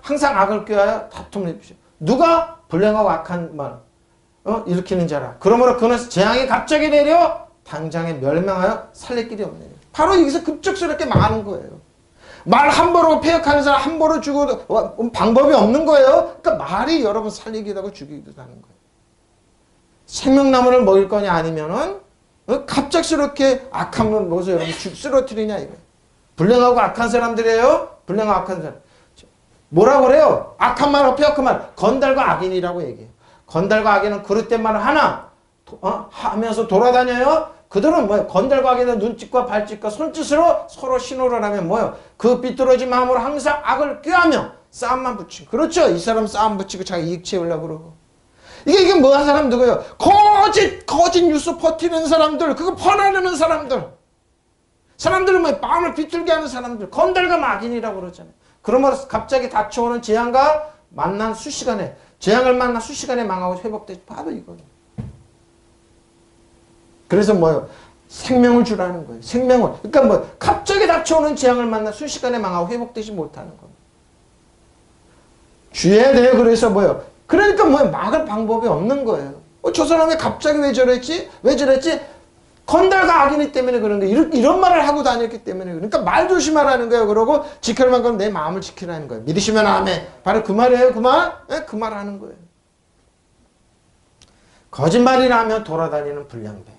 항상 악을 꾀하여 다툼을 입히죠. 누가 불량하고 악한 말 일으키는 자라. 그러므로 그는 재앙이 갑자기 내려 당장에 멸망하여 살릴 길이 없네요. 바로 여기서 급작스럽게 망하는 거예요. 말 함부로 폐역하는 사람 함부로 죽어도 방법이 없는 거예요. 그러니까 말이 여러분 살리기도 하고 죽이기도 하는 거예요. 생명나무를 먹일 거냐 아니면은 갑작스럽게 악한 것을 여러분 쓰러뜨리냐 이거예요. 불량하고 악한 사람들이에요. 불량하고 악한 사람. 뭐라고 그래요? 악한 말, 폐역한 말. 건달과 악인이라고 얘기해요. 건달과 악인은 그릇된 말을 하나 하면서 돌아다녀요. 그들은 뭐예요? 건달과 악인은 눈짓과 발짓과 손짓으로 서로 신호를 하면 뭐예요? 그 삐뚤어진 마음으로 항상 악을 꾀하며 싸움만 붙이고. 그렇죠? 이 사람 싸움 붙이고 자기 이익 채우려고 그러고. 이게 뭐 하는 사람 누구예요? 거짓 뉴스 퍼뜨리는 사람들, 그거 퍼나르는 사람들. 사람들은 뭐 마음을 비틀게 하는 사람들, 건달과 악인이라고 그러잖아요. 그러므로 갑자기 닥쳐오는 재앙과 만난 수시간에, 재앙을 만나 수시간에 망하고 회복되지. 바로 이거예요. 그래서 뭐예요? 생명을 주라는 거예요. 생명을. 그러니까 뭐 갑자기 닥쳐오는 재앙을 만나 순식간에 망하고 회복되지 못하는 거예요. 주의해야 돼요. 그래서 뭐예요? 그러니까 뭐예요? 막을 방법이 없는 거예요. 저 사람이 갑자기 왜 저랬지? 왜 저랬지? 건달과 악인이 때문에 그런 거예요. 이런 말을 하고 다녔기 때문에. 그러니까 말 조심하라는 거예요. 그러고 지킬 만큼 내 마음을 지키라는 거예요. 믿으시면 아멘. 바로 그 말이에요. 그 말? 네? 그 말 하는 거예요. 거짓말이라며 돌아다니는 불량배.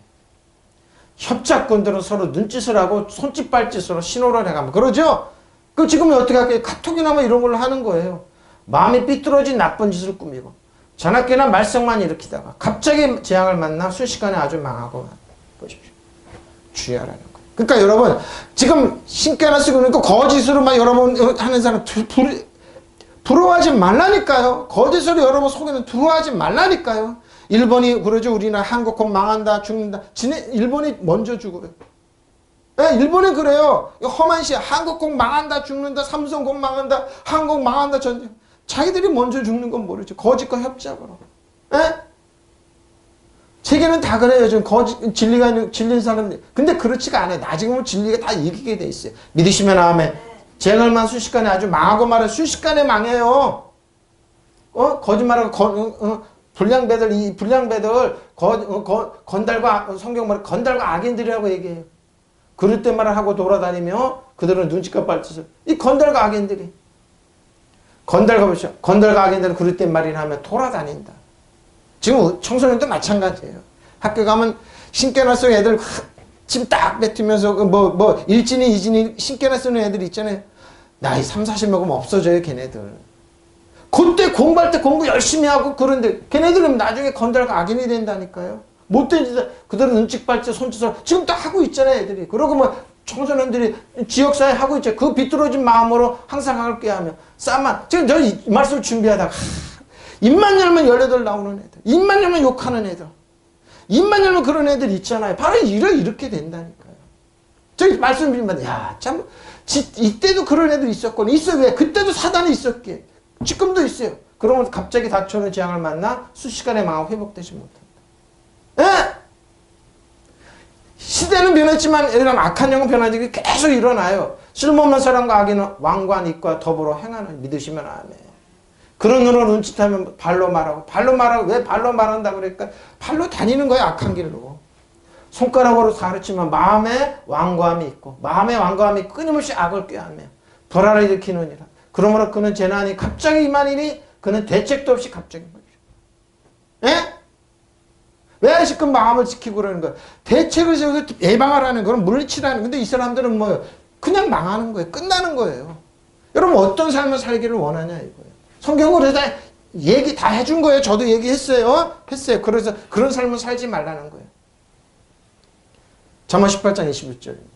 협작꾼들은 서로 눈짓을 하고 손짓 발짓으로 신호를 해가면 그러죠? 그 지금 어떻게 할게요? 카톡이나 뭐 이런 걸로 하는 거예요. 마음이 삐뚤어진 나쁜 짓을 꾸미고 전학기나 말썽만 일으키다가 갑자기 재앙을 만나 순식간에 아주 망하고 보십시오. 주의하라는 거예요. 그러니까 여러분 지금 신께나 쓰고 그러니까 거짓으로 막 여러분 하는 사람 부러워하지 말라니까요. 거짓으로 여러분 속에는 두려워하지 말라니까요. 일본이 그러죠. 우리나라 한국 곧 망한다 죽는다. 일본이 먼저 죽어요. 네, 일본이 그래요. 험한 시야. 한국 곧 망한다 죽는다. 삼성 곧 망한다. 한국 망한다 전쟁. 자기들이 먼저 죽는 건 모르죠. 거짓과 협작으로. 네? 세계는 다 그래요. 지금 질린 사람들. 근데 그렇지가 않아요. 나중에 보면 진리가 다 이기게 돼 있어요. 믿으시면 아멘. 재앙을만 순식간에 아주 망하고 말은 순식간에 망해요. 거짓말하고 불량배들, 이 불량배들, 건달과, 성경 말에 건달과 악인들이라고 얘기해요. 그릇된 말을 하고 돌아다니며 그들은 눈치껏 발짓을. 이 건달과 악인들이. 건달과 악인들은 그릇된 말이나 하며 돌아다닌다. 지금 청소년도 마찬가지예요. 학교 가면 신께나 쓰는 애들 침 딱 뱉으면서 일진이 이진이 신께나 쓰는 애들 있잖아요. 나이 3, 40 먹으면 없어져요, 걔네들. 그때 공부할 때 공부 열심히 하고 그런데 걔네들은 나중에 건달과 악인이 된다니까요. 못된 짓, 그들은 눈찍 발짓 손짓을 지금 다 하고 있잖아요, 애들이. 그러고 뭐 청소년들이 지역사회 하고 있죠. 그 비뚤어진 마음으로 항상 악을 꾀하며 싸움만. 지금 저 이 말씀을 준비하다가 입만 열면 18 나오는 애들. 입만 열면 욕하는 애들. 입만 열면 그런 애들 있잖아요. 바로 이렇게 된다니까요. 저기 말씀 드리면 야, 참 이때도 그런 애들 있었거든. 있어 왜? 그때도 사단이 있었기에. 지금도 있어요. 그러면 갑자기 닥쳐오는 재앙을 만나 수시간에 망하고 회복되지 못한다. 에? 시대는 변했지만 이런 악한 영은 변하지 계속 일어나요. 쓸모없는 사람과 악인은 왕과 닉과 더불어 행하는 믿으시면 아멘. 그런 눈으로 눈짓하면 발로 말하고 발로 말하고 왜 발로 말한다 그러니까 발로 다니는 거예요. 악한 길로. 손가락으로 가르치면 마음에 완고함이 있고 마음에 완고함이 끊임없이 악을 꾀하며 불화를 일으키느니라. 그러므로 그는 재난이 갑자기 임하니니 그는 대책도 없이 갑자기 임하죠. 예? 왜 지금 마음을 지키고 그러는 거예요? 대책을 세워서 예방하라는 거는 물리치라는 근데 이 사람들은 뭐예요? 그냥 망하는 거예요. 끝나는 거예요. 여러분 어떤 삶을 살기를 원하냐 이거예요. 성경으로 다 얘기 다 해준 거예요. 저도 얘기했어요. 했어요. 그래서 그런 삶을 살지 말라는 거예요. 잠언 18장 21절입니다.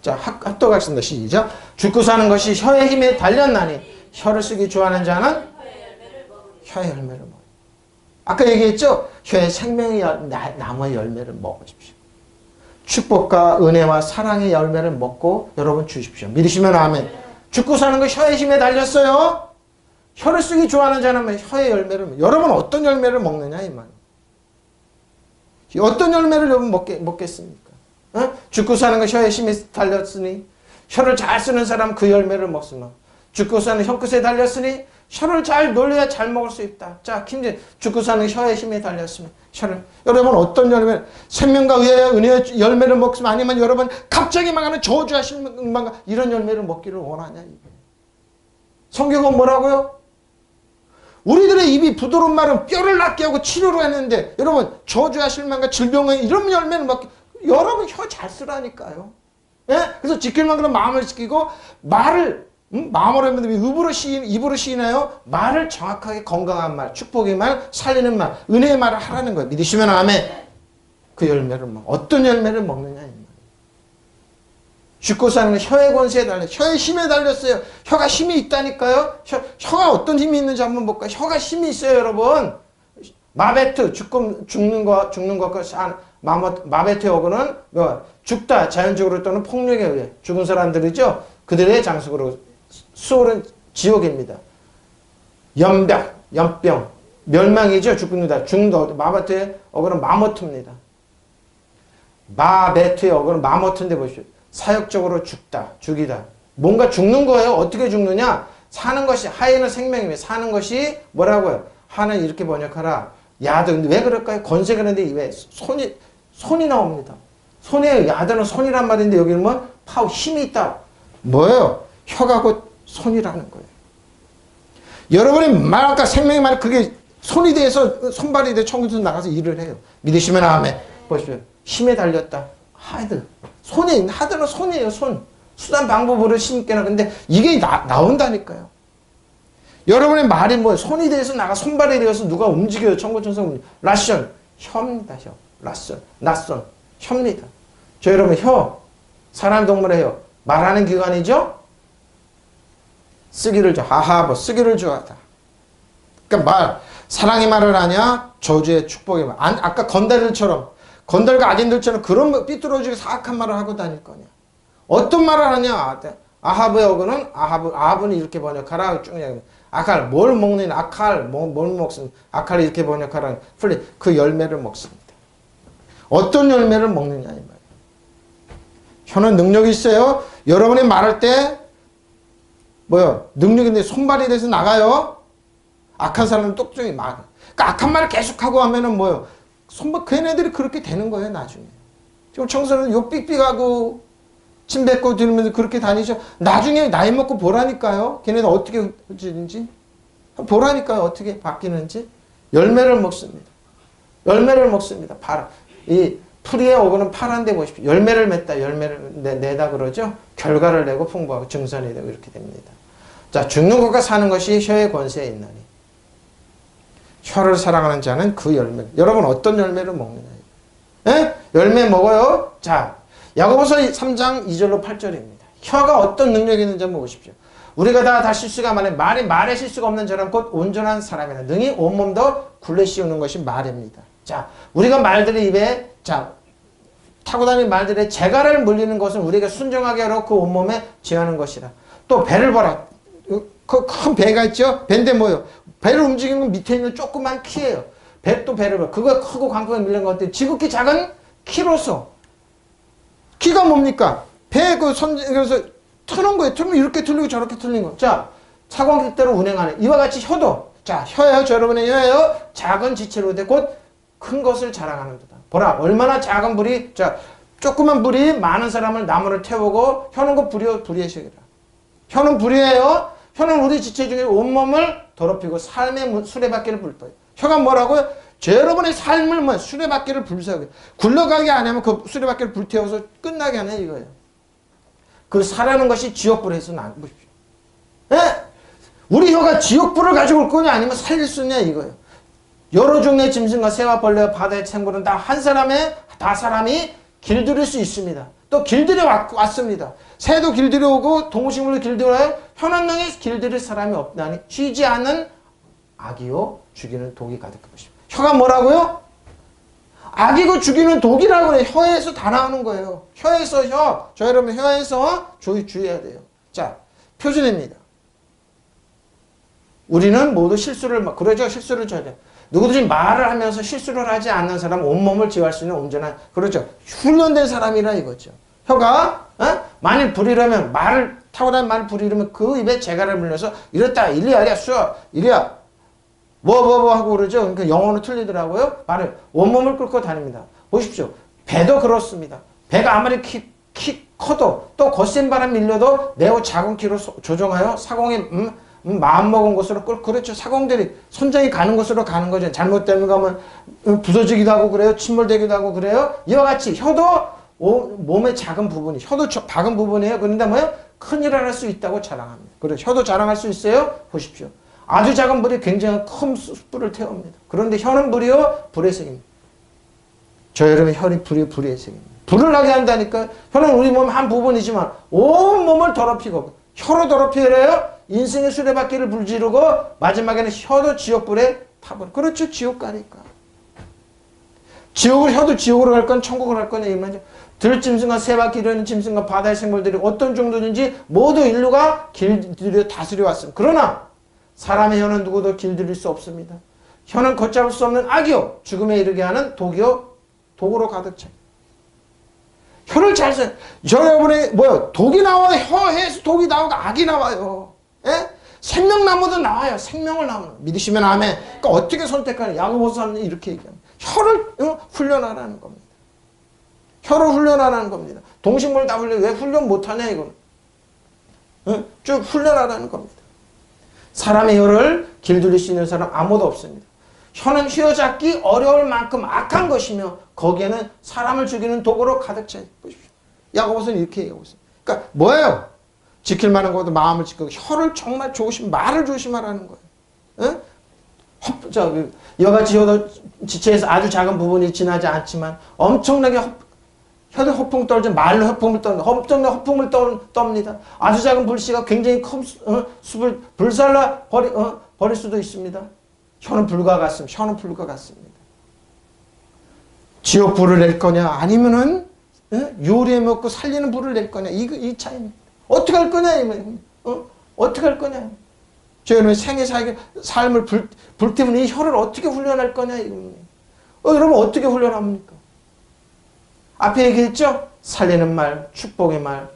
자, 합독 하겠습니다. 시작. 죽고 사는 것이 혀의 힘에 달렸나니 혀를 쓰기 좋아하는 자는 혀의 열매를 먹어. 아까 얘기했죠? 혀의 생명의 나무의 열매를 먹으십시오. 축복과 은혜와 사랑의 열매를 먹고 여러분 주십시오. 믿으시면 아멘. 죽고 사는 거 혀의 힘에 달렸어요. 혀를 쓰기 좋아하는 자는 혀의 열매를 여러분 어떤 열매를 먹느냐 이 말. 어떤 열매를 여러분 먹겠습니까? 어? 죽고 사는 거 혀의 힘에 달렸으니 혀를 잘 쓰는 사람 그 열매를 먹으면 죽고 사는 혀끝에 달렸으니 혀를 잘 놀려야 잘 먹을 수 있다. 자, 김재 죽고 사는 혀의 힘에 달렸으면 혀를 여러분 어떤 열매 생명과 은혜의 열매를 먹으면 아니면 여러분 갑자기 망하는 저주와 실망과 이런 열매를 먹기를 원하냐 이게. 성경은 뭐라고요? 우리들의 입이 부드러운 말은 뼈를 낫게 하고 치료를 했는데 여러분 저주와 실망과 질병의 이런 열매를 먹기 여러분 혀 잘 쓰라니까요. 예? 그래서 지킬 만큼 마음을 지키고 말을 마음으로 하면 입으로 시인하여 말을 정확하게 건강한 말, 축복의 말, 살리는 말, 은혜의 말을 하라는 거예요. 믿으시면 아멘. 그 열매를 어떤 열매를 먹느냐 이 말. 죽고 사는 건 혀의 권세에 달려 혀의 힘에 달렸어요. 혀가 힘이 있다니까요. 혀가 어떤 힘이 있는지 한번 볼까요? 혀가 힘이 있어요, 여러분. 마베트 죽는 것과 마베트 어구는 죽다 자연적으로 또는 폭력에 의해 죽은 사람들이죠. 그들의 장식으로 수월은 지옥입니다. 연병, 멸망이죠. 죽는다. 죽는다. 마베트의 어구는 마모트입니다. 마베트의 어구는 마모트인데 보십시오. 사역적으로 죽이다. 뭔가 죽는 거예요. 어떻게 죽느냐? 사는 것이, 하에는 생명이며 사는 것이 뭐라고요? 하는 이렇게 번역하라. 야드. 근데 왜 그럴까요? 건색을 하는데 왜 손이 나옵니다. 손에 야드는 손이란 말인데 여기는 뭐? 파워, 힘이 있다. 뭐예요? 혀가 곧 손이라는 거예요. 여러분이 아까 생명의 말, 그게 손이 돼서, 손발이 돼 천국에서 나가서 일을 해요. 믿으시면 아멘. 보십시오. 힘에 달렸다. 하드. 하드는 손이에요, 손. 수단 방법으로 심게나. 근데 이게 나온다니까요. 여러분의 말이 뭐예요? 손이 돼서 손발이 되어서 누가 움직여요. 천국천성 라션. 혀입니다, 혀. 라션. 낯선. 혀입니다. 저 여러분, 혀. 사람 동물의 혀. 말하는 기관이죠? 쓰기를 좋아하다. 그러니까 사랑의 말을 하냐? 저주의 축복의 말. 아까 건달과 악인들처럼 그런 삐뚤어지게 사악한 말을 하고 다닐 거냐. 어떤 말을 하냐. 아합의 어구는 아합은 이렇게 번역하라. 아칼 뭘 먹느냐. 아칼 뭘 먹습니다. 아칼 이렇게 번역하라. 그 열매를 먹습니다. 어떤 열매를 먹느냐 이 말이에요. 혀는 능력이 있어요. 여러분이 말할 때 능력인데 손발이 돼서 나가요. 악한 사람은 똑똑히 그러니까 악한 말을 계속하고 하면은 걔네들이 그렇게 되는 거예요, 나중에. 지금 청소년 욕 삑삑하고, 침 뱉고 들으면서 그렇게 다니죠. 나중에 나이 먹고 보라니까요. 걔네들 어떻게 흩어지는지. 보라니까요, 어떻게 바뀌는지. 열매를 먹습니다. 이 풀이의 어구는 파란데 보십시오. 열매를 맺다, 열매를 내다 그러죠. 결과를 내고 풍부하고 증선이 되고 이렇게 됩니다. 자, 죽는 것과 사는 것이 혀의 권세에 있나니. 혀를 사랑하는 자는 그 열매. 여러분 어떤 열매를 먹느냐. 예? 열매 먹어요. 자, 야고보서 3장 2절로 8절입니다. 혀가 어떤 능력이 있는지 한번 보십시오. 우리가 다 실수가 많은 말에 실수가 없는 사람 곧 온전한 사람이다. 능히 온몸도 굴레 씌우는 것이 말입니다. 자, 우리가 말들의 입에 타고 다니는 말들의 재갈을 물리는 것은 우리가 순종하게 하러 그 온몸에 제하는 것이라. 또 배를 보라. 그 큰 배가 있죠? 배인데 뭐예요? 배를 움직이는 건 밑에 있는 조그만 키예요. 배 또 배를 봐. 그거 크고 강풍에 밀린 것 같아요. 지극히 작은 키로서. 키가 뭡니까? 배 그 그래서 트는 거예요. 틀면 이렇게 틀리고 저렇게 틀린 거. 자, 사공식대로 운행하는 이와 같이 혀도. 자, 혀예요. 여러분의 혀예요. 작은 지체로 돼 곧 큰 것을 자랑하는 거다. 보라, 얼마나 작은 불이, 자, 조그만 불이 많은 사람을 나무를 태우고, 혀는 그 불의 식이라. 혀는 불이에요. 혀는 우리 지체 중에 온몸을 더럽히고 삶의 수레바퀴를 불떠요. 혀가 뭐라고요? 여러분의 삶을 뭐 수레바퀴를 불세우게. 굴러가게 안 하면 그 수레바퀴를 불태워서 끝나게 하네 이거예요. 그 사라는 것이 지옥불에서 난 보십시오. 예? 우리 혀가 지옥불을 가지고 올 거냐 아니면 살릴 수 있냐 이거예요. 여러 종류의 짐승과 새와 벌레와 바다의 생물은 다 한 사람이 길들일 수 있습니다. 또 길들여 왔습니다. 새도 길들여 오고 동식물도 길들여 와요. 혀는 능히 길들일 사람이 없다니 쉬지 않는 악이요 죽이는 독이 가득해 보십시오. 혀가 뭐라고요? 악이고 죽이는 독이라고 그래요. 혀에서 다 나오는 거예요. 혀에서 저 여러분 혀에서 주의해야 돼요. 자, 표준입니다. 우리는 모두 그러죠. 실수를 져야 돼요. 누구든지 말을 하면서 실수를 하지 않는 사람은 온몸을 지휘할 수 있는 온전한, 그렇죠. 훈련된 사람이라 이거죠. 혀가, 만일 부리려면 탁월한 말을 부리려면 그 입에 재갈을 물려서 이랬다, 일리야, 수야, 이리야, 뭐 하고 그러죠. 그러니까 영어는 틀리더라고요. 말을, 온몸을 끌고 다닙니다. 보십시오. 배도 그렇습니다. 배가 아무리 키 커도 또 거센 바람 밀려도 매우 작은 키로 조종하여 사공에, 마음먹은 곳으로 그렇죠. 사공들이 선장이 가는 곳으로 가는 거죠. 잘못되는 거면 부서지기도 하고 그래요. 침몰되기도 하고 그래요. 이와 같이 혀도 몸의 작은 부분이, 혀도 작은 부분이에요. 그런데 뭐예요? 큰일을 할 수 있다고 자랑합니다. 그래, 혀도 자랑할 수 있어요? 보십시오. 아주 작은 불이 굉장히 큰 숯불을 태웁니다. 그런데 혀는 불이요? 불의 색입니다. 저 여러분 혀는 불의 색입니다. 불을 나게 한다니까. 혀는 우리 몸 한 부분이지만 온 몸을 더럽히고 혀로 더럽히래요. 인생의 수레바퀴를 불지르고 마지막에는 혀도 지옥불에 타버려. 그렇죠. 지옥 가니까. 혀도 지옥으로 갈 건 천국으로 갈 거냐 이 말이죠. 들짐승과 새바퀴 이르는 짐승과 바다의 생물들이 어떤 정도든지 모두 인류가 길들여 다스려 왔습니다. 그러나 사람의 혀는 누구도 길들일 수 없습니다. 혀는 걷잡을 수 없는 악이요 죽음에 이르게 하는 독으로 가득 차. 혀를 잘 써. 여러분의 독이 나와요. 혀에서 독이 나오고 악이 나와요. 예? 생명나무도 나와요. 생명을 나오는. 믿으시면 아멘. 그러니까 어떻게 선택하냐. 야고보서는 이렇게 얘기합니다. 혀를 훈련하라는 겁니다. 혀를 훈련하라는 겁니다. 동식물 다 왜 훈련 못하냐 이거는. 쭉 훈련하라는 겁니다. 사람의 혀를 길들일 수 있는 사람 아무도 없습니다. 혀는 휘어잡기 어려울 만큼 악한 것이며 거기에는 사람을 죽이는 독으로 가득 차 보십시오. 야고보서는 이렇게 얘기하고 있어요. 그러니까 뭐예요? 지킬 만한 것도 마음을 지키고 혀를 정말 말을 조심하라는 거예요. 이와 같이 혀도 지체에서 아주 작은 부분이 지나지 않지만 엄청나게 혀도 허풍 떨죠. 말로 허풍을 떠는 엄청난 허풍을 떱니다. 아주 작은 불씨가 굉장히 큰 숲을 불살라 버릴 수도 있습니다. 혀는 불과 같습니다. 지옥 불을 낼 거냐 아니면은 요리해 먹고 살리는 불을 낼 거냐 이 차이입니다. 어떻게 할 거냐 어떻게 할 거냐. 저희는 생애 삶을 불태우는 이 혀를 어떻게 훈련할 거냐 이겁니다. 여러분 어떻게 훈련합니까? 앞에 얘기했죠? 살리는 말, 축복의 말,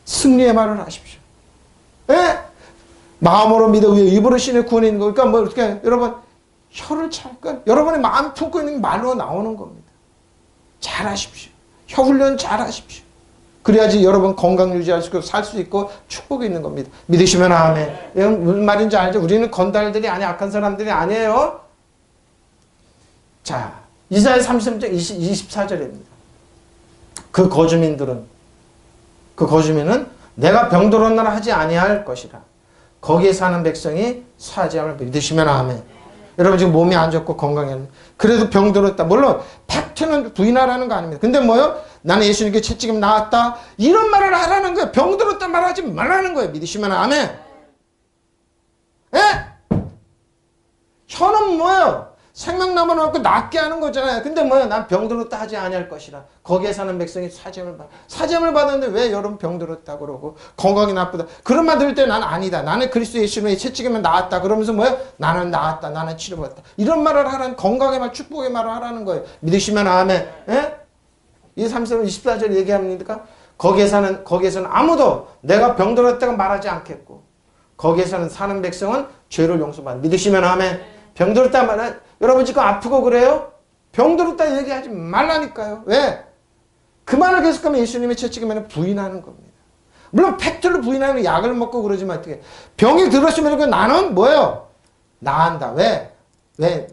승리의 말을 하십시오. 예? 마음으로 믿어 입으로 신의 구원이 있는 거니까 뭐 어떻게 여러분 혀를 참고 여러분의 마음 품고 있는 말로 나오는 겁니다. 잘하십시오. 혀 훈련 잘하십시오. 그래야지 여러분 건강 유지할 수 있고 살 수 있고 축복이 있는 겁니다. 믿으시면 아멘. 이건 무슨 말인지 알죠? 우리는 건달들이 아니야 악한 사람들이 아니에요. 자 이사야 33장 24절입니다. 그 거주민은 내가 병들었 나라 하지 아니할 것이라. 거기에 사는 백성이 사죄함을 믿으시면 아멘. 여러분 지금 몸이 안 좋고 건강했는데 그래도 병들었다. 물론 팩트는 부인하라는 거 아닙니다. 근데 뭐요? 나는 예수님께 채찍임 나왔다. 이런 말을 하라는 거예요. 병들었다 말하지 말라는 거예요. 믿으시면 아멘. 예? 혀는 뭐예요? 생명나무를 먹고 낫게 하는 거잖아요. 근데 뭐야? 난 병들었다 하지 아니할 것이라. 거기에 사는 백성이 사점을 받아. 사점을 받았는데 왜 여러분 병들었다 그러고 건강이 나쁘다. 그런 말 들을 때 나는 아니다. 나는 그리스도 예수님의 채찍이면 나았다. 그러면서 뭐야? 나는 나았다. 나는 치료받았다. 이런 말을 하라는, 건강의 말, 축복의 말을 하라는 거예요. 믿으시면 아멘. 예? 이 3절 24절 얘기합니까? 거기에서는 아무도 내가 병들었다고 말하지 않겠고 거기에서는 사는 백성은 죄를 용서받아. 믿으시면 아멘. 병들었다 말하. 여러분 지금 아프고 그래요? 병들었다 얘기하지 말라니까요. 왜? 그 말을 계속하면 예수님의 채찍이면 부인하는 겁니다. 물론 팩트로 부인하면 약을 먹고 그러지만 어떻게 병이 들었으면 나는 뭐예요? 나은다. 왜?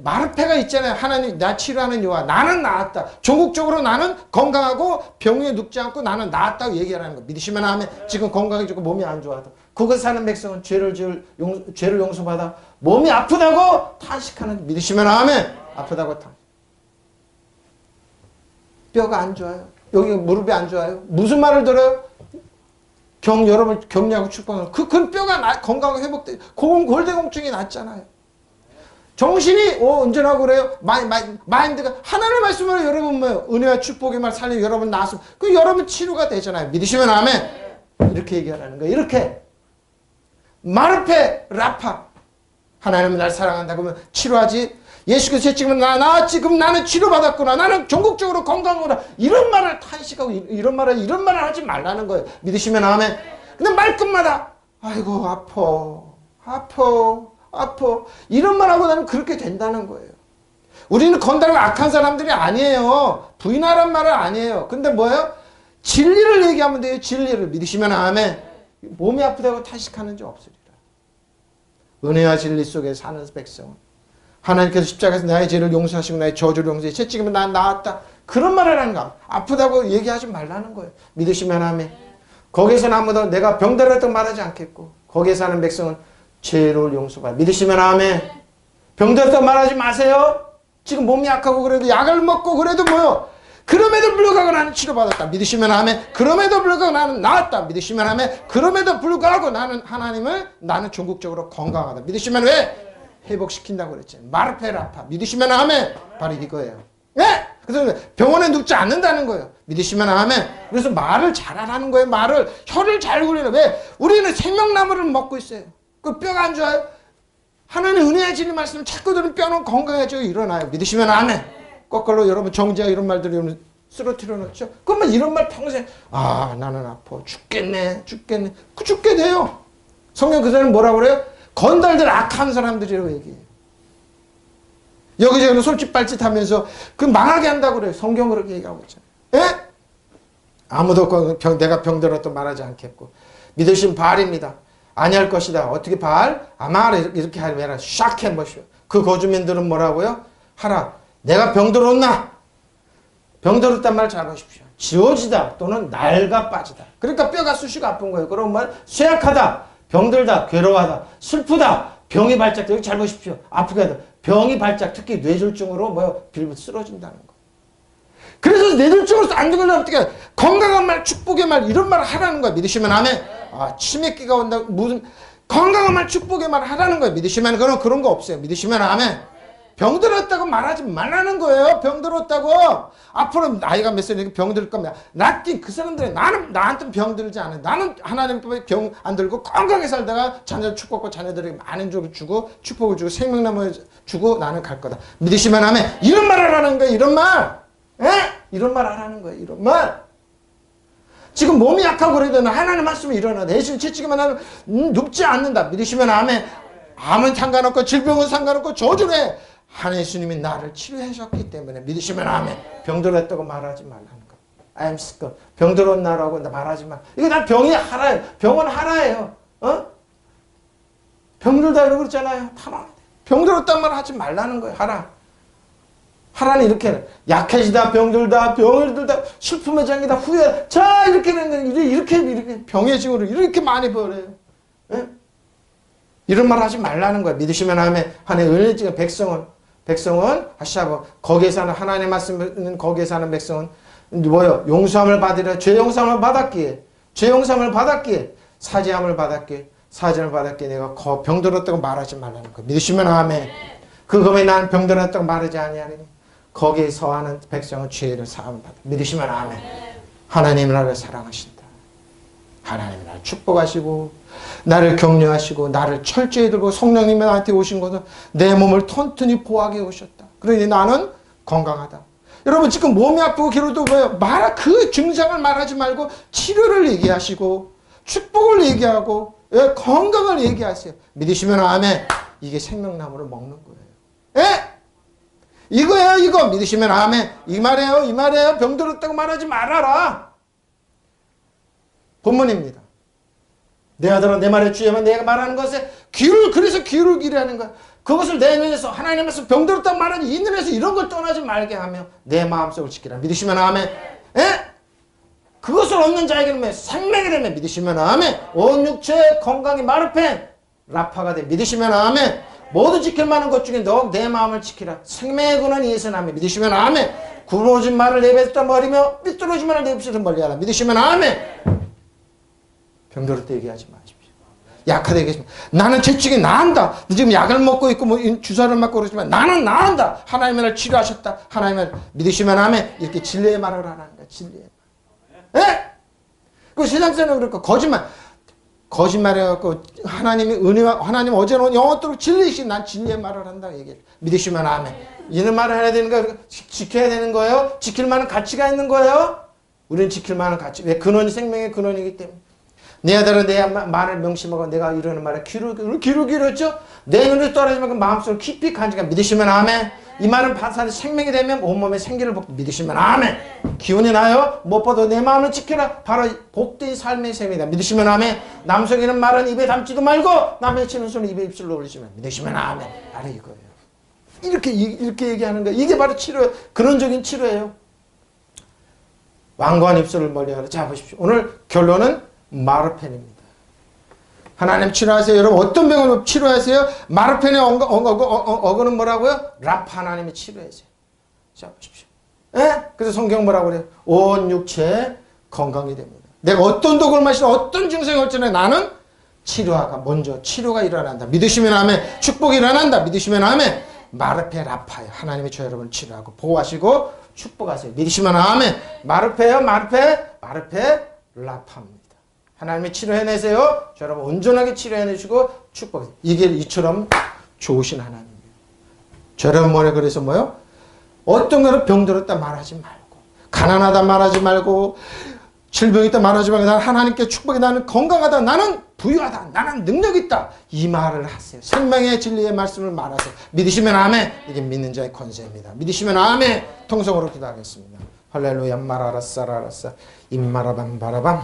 마르페가 있잖아요. 하나님 나 치료하는 여호와. 나는 나았다. 종국적으로 나는 건강하고 병에 눕지 않고 나는 나았다고 얘기하는 거. 믿으시면 하면 지금 건강해지고 몸이 안 좋아도 그곳 사는 백성은 죄를 용서받아 몸이 아프다고 탄식하는. 믿으시면 하면 아프다고 탄식. 뼈가 안 좋아요. 여기 무릎이 안 좋아요. 무슨 말을 들어요? 여러분 격려하고 축복하는 그 뼈가 건강하게 회복돼. 골대공증이 낫잖아요. 정신이 온전하고 그래요. 마인드가 하나님의 말씀으로 여러분 뭐 은혜와 축복의 말 살리면 여러분 나았으면 그 여러분 치료가 되잖아요. 믿으시면 아멘. 이렇게 얘기하라는 거예요. 이렇게 마르페 라파 하나님은 날 사랑한다 그러면 치료하지. 예수께서 채찍으면 나 나았지. 그럼 나는 치료받았구나. 나는 전국적으로 건강하구나. 이런 말을 탄식하고 이런 말을 하지 말라는 거예요. 믿으시면 아멘. 근데 말끝마다 아이고 아파 이런 말하고 나는 그렇게 된다는 거예요. 우리는 건달고 악한 사람들이 아니에요. 부인하란 말은 아니에요. 근데 뭐예요? 진리를 얘기하면 돼요. 진리를. 믿으시면 아멘. 몸이 아프다고 탄식하는 적 없으리라. 은혜와 진리 속에 사는 백성은 하나님께서 십자가에서 나의 죄를 용서하시고 나의 저주를 용서해 채찍이면 난 나았다. 그런 말을 하는 거. 아프다고 얘기하지 말라는 거예요. 믿으시면 아멘. 거기에서는 아무도 내가 병들었다고 말하지 않겠고 거기에 사는 백성은 죄를 용서받아. 믿으시면 아멘. 병들었다고 말하지 마세요. 지금 몸이 약하고 그래도 약을 먹고 그래도 뭐요? 그럼에도 불구하고 나는 치료받았다. 믿으시면 아멘. 그럼에도 불구하고 나는 나았다. 믿으시면 아멘. 그럼에도 불구하고 나는 전국적으로 건강하다. 믿으시면 왜? 회복시킨다고 그랬잖아요. 마르페라파. 믿으시면 아멘. 바로 이거예요. 네? 그래서 병원에 눕지 않는다는 거예요. 믿으시면 아멘. 그래서 말을 잘하라는 거예요. 혀를 잘 굴리는. 왜? 우리는 생명나무를 먹고 있어요. 그 뼈가 안 좋아요? 하나님 은혜의 진리 말씀을 자꾸 들으면 뼈는 건강해지고 일어나요. 믿으시면 아멘. 거꾸로 여러분 정지야 이런 말들이 여러분 쓰러뜨려 놓죠. 그러면 이런 말 평생 나는 아파 죽겠네. 그 죽게 돼요. 성경 그 사람은 뭐라고 그래요? 건달들 악한 사람들이라고 얘기해요. 여기저기는 솔짓발짓 하면서 그 망하게 한다고 그래요. 성경 그렇게 얘기하고 있잖아요. 예? 아무도 내가 병들었다 말하지 않겠고 믿으신 바알입니다. 아니할 것이다. 어떻게 바알? 아마 이렇게 하면 샥 해보시오. 그 거주민들은 뭐라고요? 하라. 내가 병들었나? 병들었단 말 잘 보십시오. 지워지다 또는 낡아 빠지다. 그러니까 뼈가 쑤시고 아픈 거예요. 그런 말 쇠약하다. 병들다. 괴로워하다. 슬프다. 병이 발작. 여기 잘 보십시오. 아프게 하다. 병이 발작. 특히 뇌졸중으로 빌고 쓰러진다는 거. 그래서 뇌졸중으로 안 죽으려면 어떻게 건강한 말, 축복의 말 이런 말을 하라는 거야. 믿으시면 아멘. 치매기가 온다. 무슨 건강한 말, 축복의 말을 하라는 거야. 믿으시면 그런 거 없어요. 믿으시면 아멘. 병들었다고 말하지 말라는 거예요. 병들었다고. 앞으로 나이가 몇 살이니까 병들 거면 낫긴 그 사람들은 나한테 병들지 않아. 나는 하나님 때문에 병 안 들고 건강하게 살다가 자녀들 축복받고 자녀들에게 많은 족을 주고 축복을 주고 생명나무를 주고 나는 갈 거다. 믿으시면 아멘. 이런 말 하라는 거예요. 이런 말. 에? 이런 말 하라는 거예요. 이런 말. 지금 몸이 약하고 그래도 하나님 말씀이 일어나. 예수님 채찍이만 하면 눕지 않는다. 믿으시면 아멘. 암은 상관없고 질병은 상관없고 저주래. 하나님 예수님이 나를 치료하셨기 때문에 믿으시면 아멘. 병들었다고 말하지 말라는 거. I am sick. 병들었나라고 말하지 마. 이거 난 병이 하라예요. 병은 하라예요. 병들다 이러고 그랬잖아요. 병들었단 말 하지 말라는 거예요. 하라는 이렇게 약해지다, 병들다, 슬픔에 잠기다, 후회. 자 이렇게 병의 징후를 이렇게 많이 벌어요. 예? 이런 말 하지 말라는 거예요. 믿으시면 아멘. 하나님 은혜의 백성은 하시고 거기에 사는 하나님의 말씀 있는 거기에 사는 백성은 뭐요? 용서함을 받으려 죄 용서함을 받았기에 사죄함을 받았기에 내가 병들었다고 말하지 말라는 거예요. 믿으시면 아멘. 그거에 나는 병들었다고 말하지 아니하리니 거기에 서하는 백성은 죄를 사함받아. 믿으시면 아멘. 하나님 나를 사랑하신다. 하나님 나를 축복하시고 나를 격려하시고 나를 철저히 들고 성령님이 나한테 오신 것은 내 몸을 튼튼히 보호하게 오셨다. 그러니 나는 건강하다. 여러분 지금 몸이 아프고 괴로워도 왜요? 그 증상을 말하지 말고 치료를 얘기하시고 축복을 얘기하고 건강을 얘기하세요. 믿으시면 아멘. 이게 생명나무를 먹는 거예요. 예? 이거예요, 이거. 믿으시면 아멘. 이 말이에요, 이 말이에요. 병들었다고 말하지 말아라. 본문입니다. 내 아들아 내 말에 주의하면 내가 말하는 것에 그래서 귀를 기르라는 거야. 그것을 내 눈에서 하나님께서 병들었다고 말하니 이 눈에서 이런 걸 떠나지 말게 하며 내 마음속을 지키라. 믿으시면 아멘. 예? 그것을 얻는 자에게는 생명이 되면 믿으시면 아멘. 온 육체 건강이 마르펜 라파가 돼. 믿으시면 아멘. 모두 지킬 만한 것 중에 너 내 마음을 지키라. 생명의 근원이 예수는 믿으시면 아멘. 굴어진 말을 내 입에서 멀리며 삐뚤어진 말을 내 입에서 멀리하라. 믿으시면 아멘. 병들을 때 얘기하지 마십시오. 약하다 얘기하시면 나는 채찍이 나은다. 지금 약을 먹고 있고 뭐 주사를 맞고 그러지만 나는 나은다. 하나님의 날 치료하셨다. 하나님의 믿으시면 아멘. 이렇게 진리의 말을 하라는 거야. 진리의 말. 예? 그 세상 사람은 그렇고 거짓말해갖고 하나님이 은혜와 하나님 어제는 영원토록 진리이신 난 진리의 말을 한다고 얘기해. 믿으시면 아멘. 이런 말을 해야 되는 거예요. 지켜야 되는 거예요. 지킬 만한 가치가 있는 거예요. 우리는 지킬 만한 가치. 왜? 근원이 생명의 근원이기 때문에. 내 아들은 내 말을 명심하고 내가 이러는 말에 귀를 기울였죠. 내 눈을 떨어지면 그 마음속으로 깊이 간직하. 믿으시면 아멘. 이 말은 반사는 생명이 되면 온몸에 생기를 복도. 믿으시면 아멘. 기운이 나요. 무엇보다 내 마음을 지켜라. 바로 복된 삶의 셈이다. 믿으시면 아멘. 남 속이는 말은 입에 담지도 말고 남의 치는 손을 입에 입술로 올리시면 믿으시면 아멘. 바로 이거예요. 이렇게 얘기하는 거예요. 이게 바로 치료예요. 근원적인 치료예요. 완고한 입술을 멀리하라. 자 보십시오. 오늘 결론은 마르펜입니다. 하나님 치료하세요. 여러분 어떤 병을 치료하세요? 마르펜의 어그는 뭐라고요? 라파 하나님이 치료하세요. 자 보십시오. 예? 그래서 성경 뭐라고 그래요? 온 육체 건강이 됩니다. 내가 어떤 독을 마시나 어떤 증상이 올지는 나는 치료가 먼저 치료가 일어난다. 믿으시면 아멘. 축복이 일어난다. 믿으시면 아멘. 마르페 라파요. 하나님이 저 여러분을 치료하고 보호하시고 축복하세요. 믿으시면 아멘. 마르페요. 마르페 라파입니다. 하나님이 치료해내세요. 저 여러분 온전하게 치료해내시고 축복해요. 이게 이처럼 좋으신 하나님이에요. 저 여러분 뭐래 그래서 뭐요? 어떤 거를 병들었다 말하지 말고 가난하다 말하지 말고 질병이 있다 말하지 말고 나는 하나님께 축복이 나는 건강하다 나는 부유하다 나는 능력 있다 이 말을 하세요. 생명의 진리의 말씀을 말하세요. 믿으시면 아멘. 이게 믿는 자의 권세입니다. 믿으시면 아멘. 통성으로 기도하겠습니다. 할렐루야 마라라싸라라싸 임마라밤 바라밤